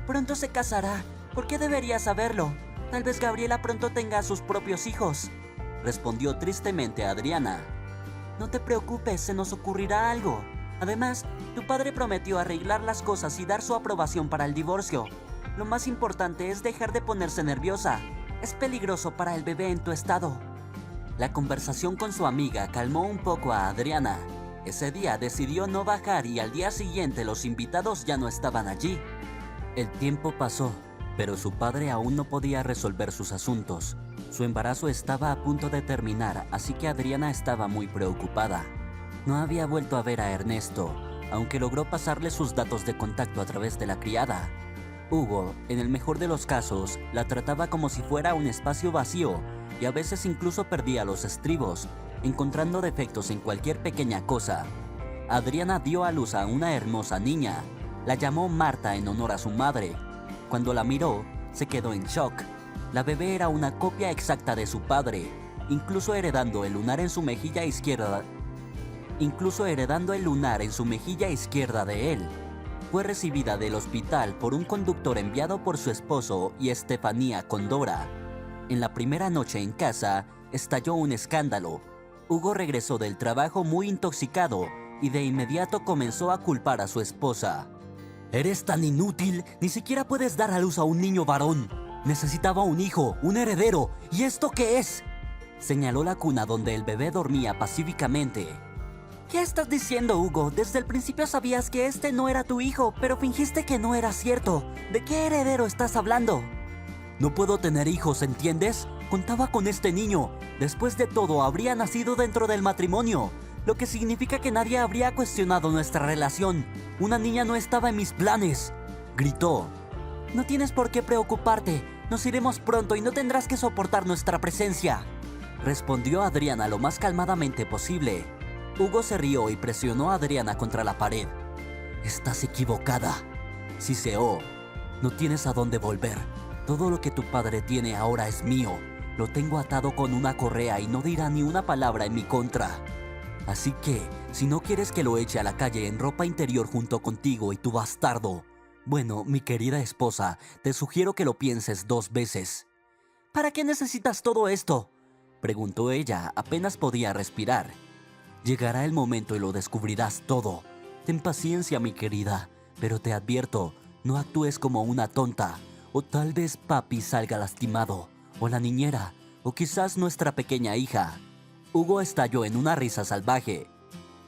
S2: «Pronto se casará. ¿Por qué debería saberlo? Tal vez Gabriela pronto tenga sus propios hijos», respondió tristemente Adriana. «No te preocupes, se nos ocurrirá algo. Además, tu padre prometió arreglar las cosas y dar su aprobación para el divorcio. Lo más importante es dejar de ponerse nerviosa. Es peligroso para el bebé en tu estado». La conversación con su amiga calmó un poco a Adriana. Ese día decidió no bajar y al día siguiente los invitados ya no estaban allí. El tiempo pasó, pero su padre aún no podía resolver sus asuntos. Su embarazo estaba a punto de terminar, así que Adriana estaba muy preocupada. No había vuelto a ver a Ernesto, aunque logró pasarle sus datos de contacto a través de la criada. Hugo, en el mejor de los casos, la trataba como si fuera un espacio vacío y a veces incluso perdía los estribos, encontrando defectos en cualquier pequeña cosa. Adriana dio a luz a una hermosa niña. La llamó Marta en honor a su madre. Cuando la miró, se quedó en shock. La bebé era una copia exacta de su padre, incluso heredando el lunar en su mejilla izquierda de él. fue recibida del hospital por un conductor enviado por su esposo y Estefanía Condora. En la primera noche en casa, estalló un escándalo. Hugo regresó del trabajo muy intoxicado y de inmediato comenzó a culpar a su esposa. «Eres tan inútil, ni siquiera puedes dar a luz a un niño varón. Necesitaba un hijo, un heredero, ¿y esto qué es?», señaló la cuna donde el bebé dormía pacíficamente. «¿Qué estás diciendo, Hugo? Desde el principio sabías que este no era tu hijo, pero fingiste que no era cierto. ¿De qué heredero estás hablando?». «No puedo tener hijos, ¿entiendes? Contaba con este niño. Después de todo, habría nacido dentro del matrimonio, lo que significa que nadie habría cuestionado nuestra relación. Una niña no estaba en mis planes», gritó. «No tienes por qué preocuparte. Nos iremos pronto y no tendrás que soportar nuestra presencia», respondió Adriana lo más calmadamente posible. Hugo se rió y presionó a Adriana contra la pared. «Estás equivocada», siseó. «No tienes a dónde volver. Todo lo que tu padre tiene ahora es mío. Lo tengo atado con una correa y no dirá ni una palabra en mi contra. Así que, si no quieres que lo eche a la calle en ropa interior junto contigo y tu bastardo, bueno, mi querida esposa, te sugiero que lo pienses 2 veces». «¿Para qué necesitas todo esto?», preguntó ella, apenas podía respirar. «Llegará el momento y lo descubrirás todo. Ten paciencia, mi querida, pero te advierto, no actúes como una tonta, o tal vez papi salga lastimado, o la niñera, o quizás nuestra pequeña hija». Hugo estalló en una risa salvaje.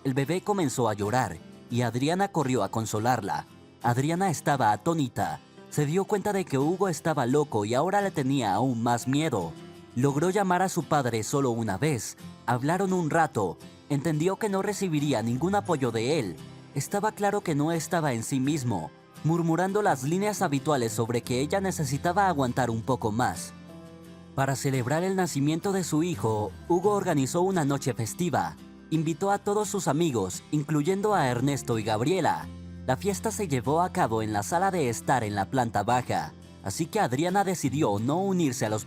S2: El bebé comenzó a llorar y Adriana corrió a consolarla. Adriana estaba atónita. Se dio cuenta de que Hugo estaba loco y ahora le tenía aún más miedo. Logró llamar a su padre solo una vez. Hablaron un rato. Entendió que no recibiría ningún apoyo de él. Estaba claro que no estaba en sí mismo, murmurando las líneas habituales sobre que ella necesitaba aguantar un poco más. Para celebrar el nacimiento de su hijo, Hugo organizó una noche festiva. Invitó a todos sus amigos, incluyendo a Ernesto y Gabriela. La fiesta se llevó a cabo en la sala de estar en la planta baja, así que Adriana decidió no unirse a los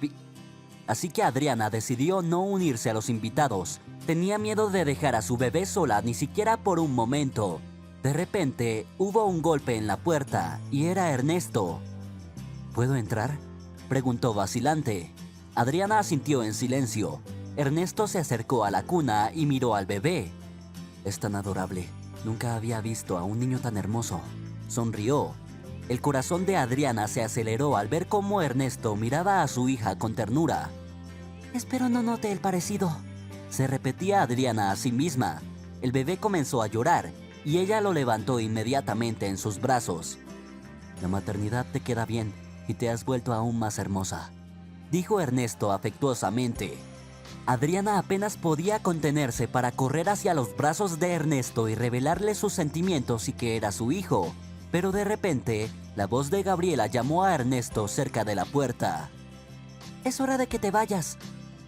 S2: invitados. Tenía miedo de dejar a su bebé sola ni siquiera por un momento. De repente, hubo un golpe en la puerta y era Ernesto. «¿Puedo entrar?», preguntó vacilante. Adriana asintió en silencio. Ernesto se acercó a la cuna y miró al bebé. «Es tan adorable. Nunca había visto a un niño tan hermoso», sonrió. El corazón de Adriana se aceleró al ver cómo Ernesto miraba a su hija con ternura. «Espero no note el parecido», se repetía Adriana a sí misma. El bebé comenzó a llorar y ella lo levantó inmediatamente en sus brazos. «La maternidad te queda bien y te has vuelto aún más hermosa», dijo Ernesto afectuosamente. Adriana apenas podía contenerse para correr hacia los brazos de Ernesto y revelarle sus sentimientos y que era su hijo. Pero de repente, la voz de Gabriela llamó a Ernesto cerca de la puerta. «Es hora de que te vayas»,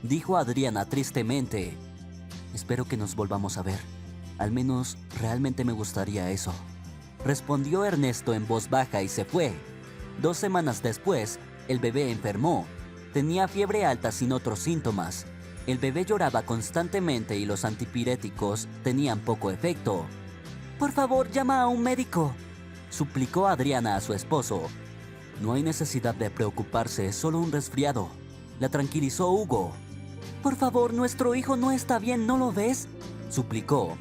S2: dijo Adriana tristemente. «Espero que nos volvamos a ver. Al menos, realmente me gustaría eso», respondió Ernesto en voz baja y se fue. 2 semanas después, el bebé enfermó. Tenía fiebre alta sin otros síntomas. El bebé lloraba constantemente y los antipiréticos tenían poco efecto. «Por favor, llama a un médico», suplicó Adriana a su esposo. «No hay necesidad de preocuparse, es solo un resfriado», la tranquilizó Hugo. «Por favor, nuestro hijo no está bien, ¿no lo ves?», suplicó.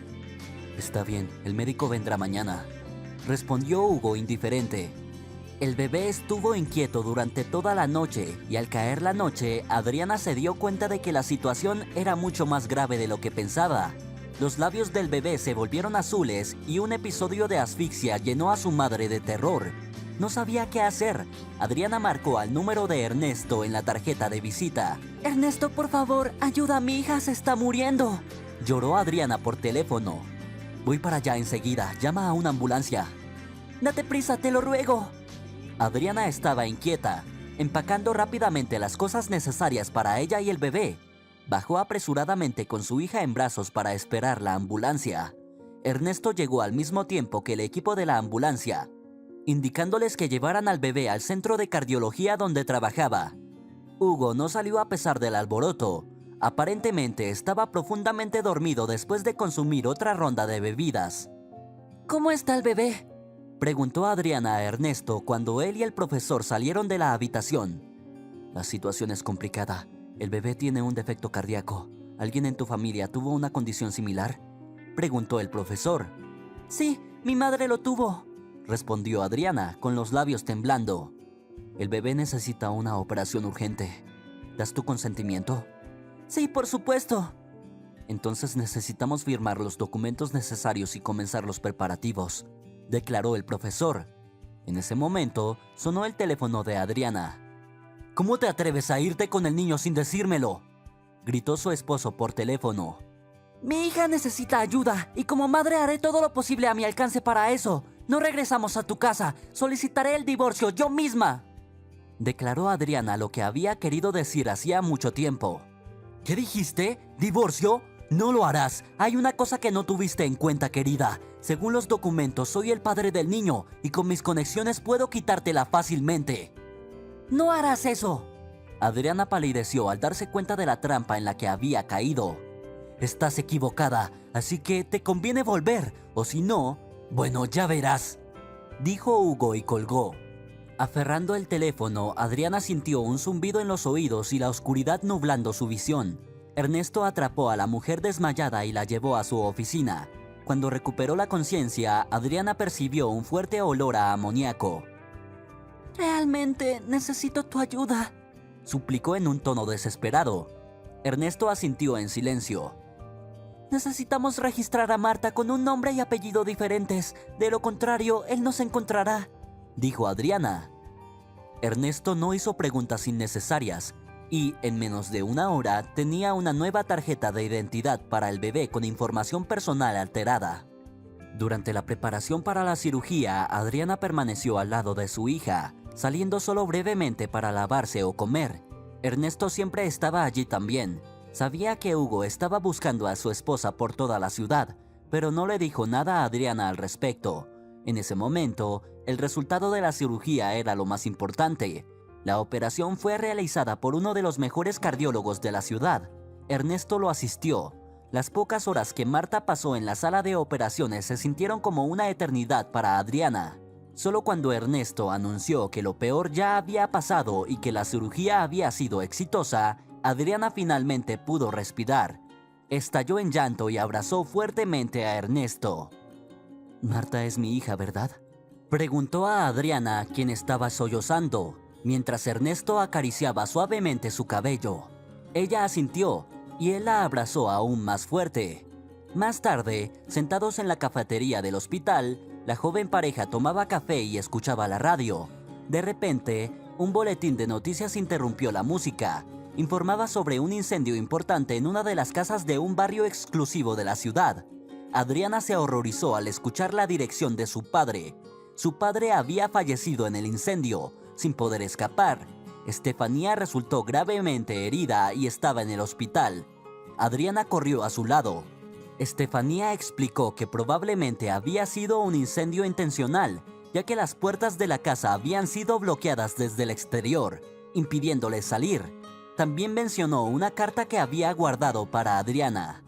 S2: «Está bien, el médico vendrá mañana», respondió Hugo indiferente. El bebé estuvo inquieto durante toda la noche y al caer la noche, Adriana se dio cuenta de que la situación era mucho más grave de lo que pensaba. Los labios del bebé se volvieron azules y un episodio de asfixia llenó a su madre de terror. No sabía qué hacer. Adriana marcó al número de Ernesto en la tarjeta de visita. «Ernesto, por favor, ayuda, mi hija se está muriendo», lloró Adriana por teléfono. «Voy para allá enseguida, llama a una ambulancia». «Date prisa, te lo ruego». Adriana estaba inquieta, empacando rápidamente las cosas necesarias para ella y el bebé. Bajó apresuradamente con su hija en brazos para esperar la ambulancia. Ernesto llegó al mismo tiempo que el equipo de la ambulancia, indicándoles que llevaran al bebé al centro de cardiología donde trabajaba. Hugo no salió a pesar del alboroto. Aparentemente estaba profundamente dormido después de consumir otra ronda de bebidas. «¿Cómo está el bebé?», Preguntó Adriana a Ernesto cuando él y el profesor salieron de la habitación. La situación es complicada. El bebé tiene un defecto cardíaco. ¿Alguien en tu familia tuvo una condición similar?, preguntó el profesor. Sí, mi madre lo tuvo, respondió Adriana con los labios temblando. El bebé necesita una operación urgente. ¿Das tu consentimiento? Sí, por supuesto. Entonces necesitamos firmar los documentos necesarios y comenzar los preparativos, declaró el profesor. En ese momento sonó el teléfono de Adriana. ¿Cómo te atreves a irte con el niño sin decírmelo?, gritó su esposo por teléfono. Mi hija necesita ayuda y como madre haré todo lo posible a mi alcance para eso. No regresamos a tu casa. Solicitaré el divorcio yo misma, declaró Adriana lo que había querido decir hacía mucho tiempo. ¿Qué dijiste? ¿Divorcio? No lo harás. Hay una cosa que no tuviste en cuenta, querida. Según los documentos, soy el padre del niño y con mis conexiones puedo quitártela fácilmente. No harás eso. Adriana palideció al darse cuenta de la trampa en la que había caído. Estás equivocada, así que te conviene volver, o si no, bueno, ya verás, dijo Hugo y colgó. Aferrando el teléfono, Adriana sintió un zumbido en los oídos y la oscuridad nublando su visión. Ernesto atrapó a la mujer desmayada y la llevó a su oficina. Cuando recuperó la conciencia, Adriana percibió un fuerte olor a amoníaco. Realmente necesito tu ayuda, suplicó en un tono desesperado. Ernesto asintió en silencio. Necesitamos registrar a Marta con un nombre y apellido diferentes. De lo contrario, él nos encontrará, dijo Adriana. Ernesto no hizo preguntas innecesarias y, en menos de una hora, tenía una nueva tarjeta de identidad para el bebé con información personal alterada. Durante la preparación para la cirugía, Adriana permaneció al lado de su hija, saliendo solo brevemente para lavarse o comer. Ernesto siempre estaba allí también. Sabía que Hugo estaba buscando a su esposa por toda la ciudad, pero no le dijo nada a Adriana al respecto. En ese momento, el resultado de la cirugía era lo más importante. La operación fue realizada por uno de los mejores cardiólogos de la ciudad. Ernesto lo asistió. Las pocas horas que Marta pasó en la sala de operaciones se sintieron como una eternidad para Adriana. Solo cuando Ernesto anunció que lo peor ya había pasado y que la cirugía había sido exitosa, Adriana finalmente pudo respirar. Estalló en llanto y abrazó fuertemente a Ernesto. «Marta es mi hija, ¿verdad?», preguntó a Adriana, quien estaba sollozando, mientras Ernesto acariciaba suavemente su cabello. Ella asintió y él la abrazó aún más fuerte. Más tarde, sentados en la cafetería del hospital, la joven pareja tomaba café y escuchaba la radio. De repente, un boletín de noticias interrumpió la música. Informaba sobre un incendio importante en una de las casas de un barrio exclusivo de la ciudad. Adriana se horrorizó al escuchar la dirección de su padre. Su padre había fallecido en el incendio, sin poder escapar. Estefanía resultó gravemente herida y estaba en el hospital. Adriana corrió a su lado. Estefanía explicó que probablemente había sido un incendio intencional, ya que las puertas de la casa habían sido bloqueadas desde el exterior, impidiéndoles salir. También mencionó una carta que había guardado para Adriana.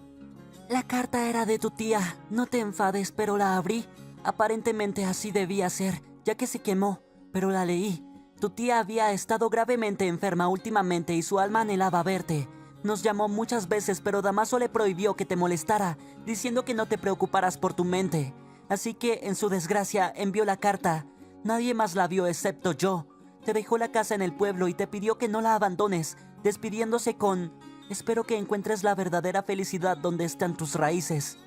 S2: La carta era de tu tía, no te enfades, pero la abrí. Aparentemente así debía ser, ya que se quemó, pero la leí. Tu tía había estado gravemente enferma últimamente y su alma anhelaba verte. Nos llamó muchas veces, pero Damaso le prohibió que te molestara, diciendo que no te preocuparas por tu mente. Así que, en su desgracia, envió la carta. Nadie más la vio excepto yo. Te dejó la casa en el pueblo y te pidió que no la abandones, despidiéndose con: espero que encuentres la verdadera felicidad donde están tus raíces.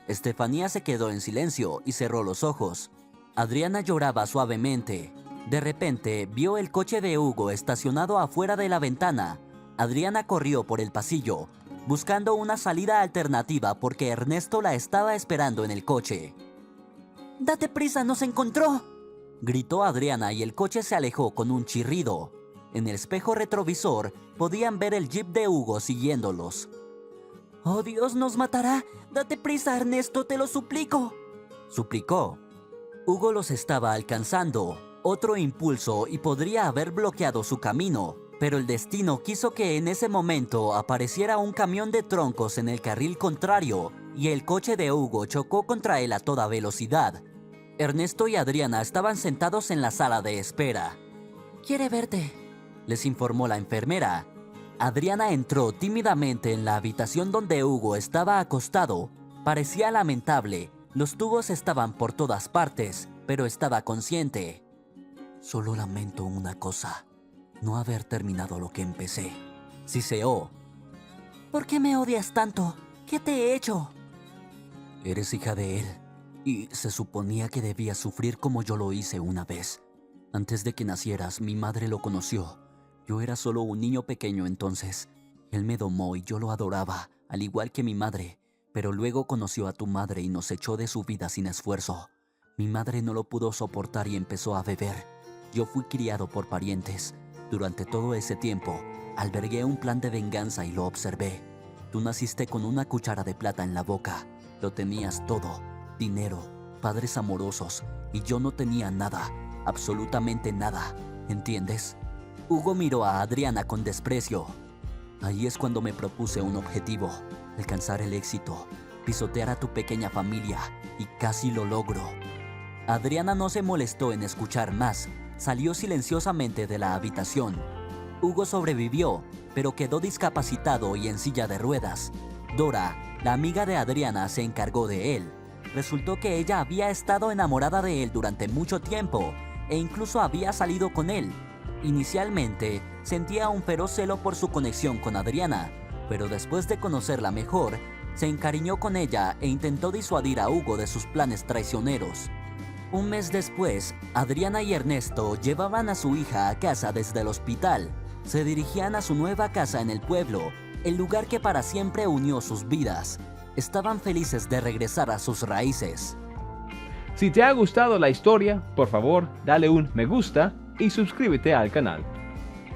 S2: Estefanía se quedó en silencio y cerró los ojos. Adriana lloraba suavemente. De repente, vio el coche de Hugo estacionado afuera de la ventana. Adriana corrió por el pasillo, buscando una salida alternativa porque Ernesto la estaba esperando en el coche. «¡Date prisa, nos encontró!», gritó Adriana y el coche se alejó con un chirrido. En el espejo retrovisor podían ver el jeep de Hugo siguiéndolos. «¡Oh, Dios, nos matará! ¡Date prisa, Ernesto, te lo suplico!», suplicó. Hugo los estaba alcanzando. Otro impulso y podría haber bloqueado su camino, pero el destino quiso que en ese momento apareciera un camión de troncos en el carril contrario y el coche de Hugo chocó contra él a toda velocidad. Ernesto y Adriana estaban sentados en la sala de espera. «Quiere verte», les informó la enfermera. Adriana entró tímidamente en la habitación donde Hugo estaba acostado. Parecía lamentable. Los tubos estaban por todas partes, pero estaba consciente. «Solo lamento una cosa, no haber terminado lo que empecé», siseó. «¿Por qué me odias tanto? ¿Qué te he hecho?» «Eres hija de él, y se suponía que debías sufrir como yo lo hice una vez. Antes de que nacieras, mi madre lo conoció. Yo era solo un niño pequeño entonces. Él me domó y yo lo adoraba, al igual que mi madre. Pero luego conoció a tu madre y nos echó de su vida sin esfuerzo. Mi madre no lo pudo soportar y empezó a beber. Yo fui criado por parientes. Durante todo ese tiempo, albergué un plan de venganza y lo observé. Tú naciste con una cuchara de plata en la boca. Lo tenías todo, dinero, padres amorosos, y yo no tenía nada, absolutamente nada, ¿entiendes?» Hugo miró a Adriana con desprecio. «Ahí es cuando me propuse un objetivo, alcanzar el éxito, pisotear a tu pequeña familia, y casi lo logro». Adriana no se molestó en escuchar más. Salió silenciosamente de la habitación. Hugo sobrevivió, pero quedó discapacitado y en silla de ruedas. Dora, la amiga de Adriana, se encargó de él. Resultó que ella había estado enamorada de él durante mucho tiempo e incluso había salido con él. Inicialmente, sentía un feroz celo por su conexión con Adriana, pero después de conocerla mejor, se encariñó con ella e intentó disuadir a Hugo de sus planes traicioneros. Un mes después, Adriana y Ernesto llevaban a su hija a casa desde el hospital. Se dirigían a su nueva casa en el pueblo, el lugar que para siempre unió sus vidas. Estaban felices de regresar a sus raíces.
S1: Si te ha gustado la historia, por favor, dale un me gusta y suscríbete al canal.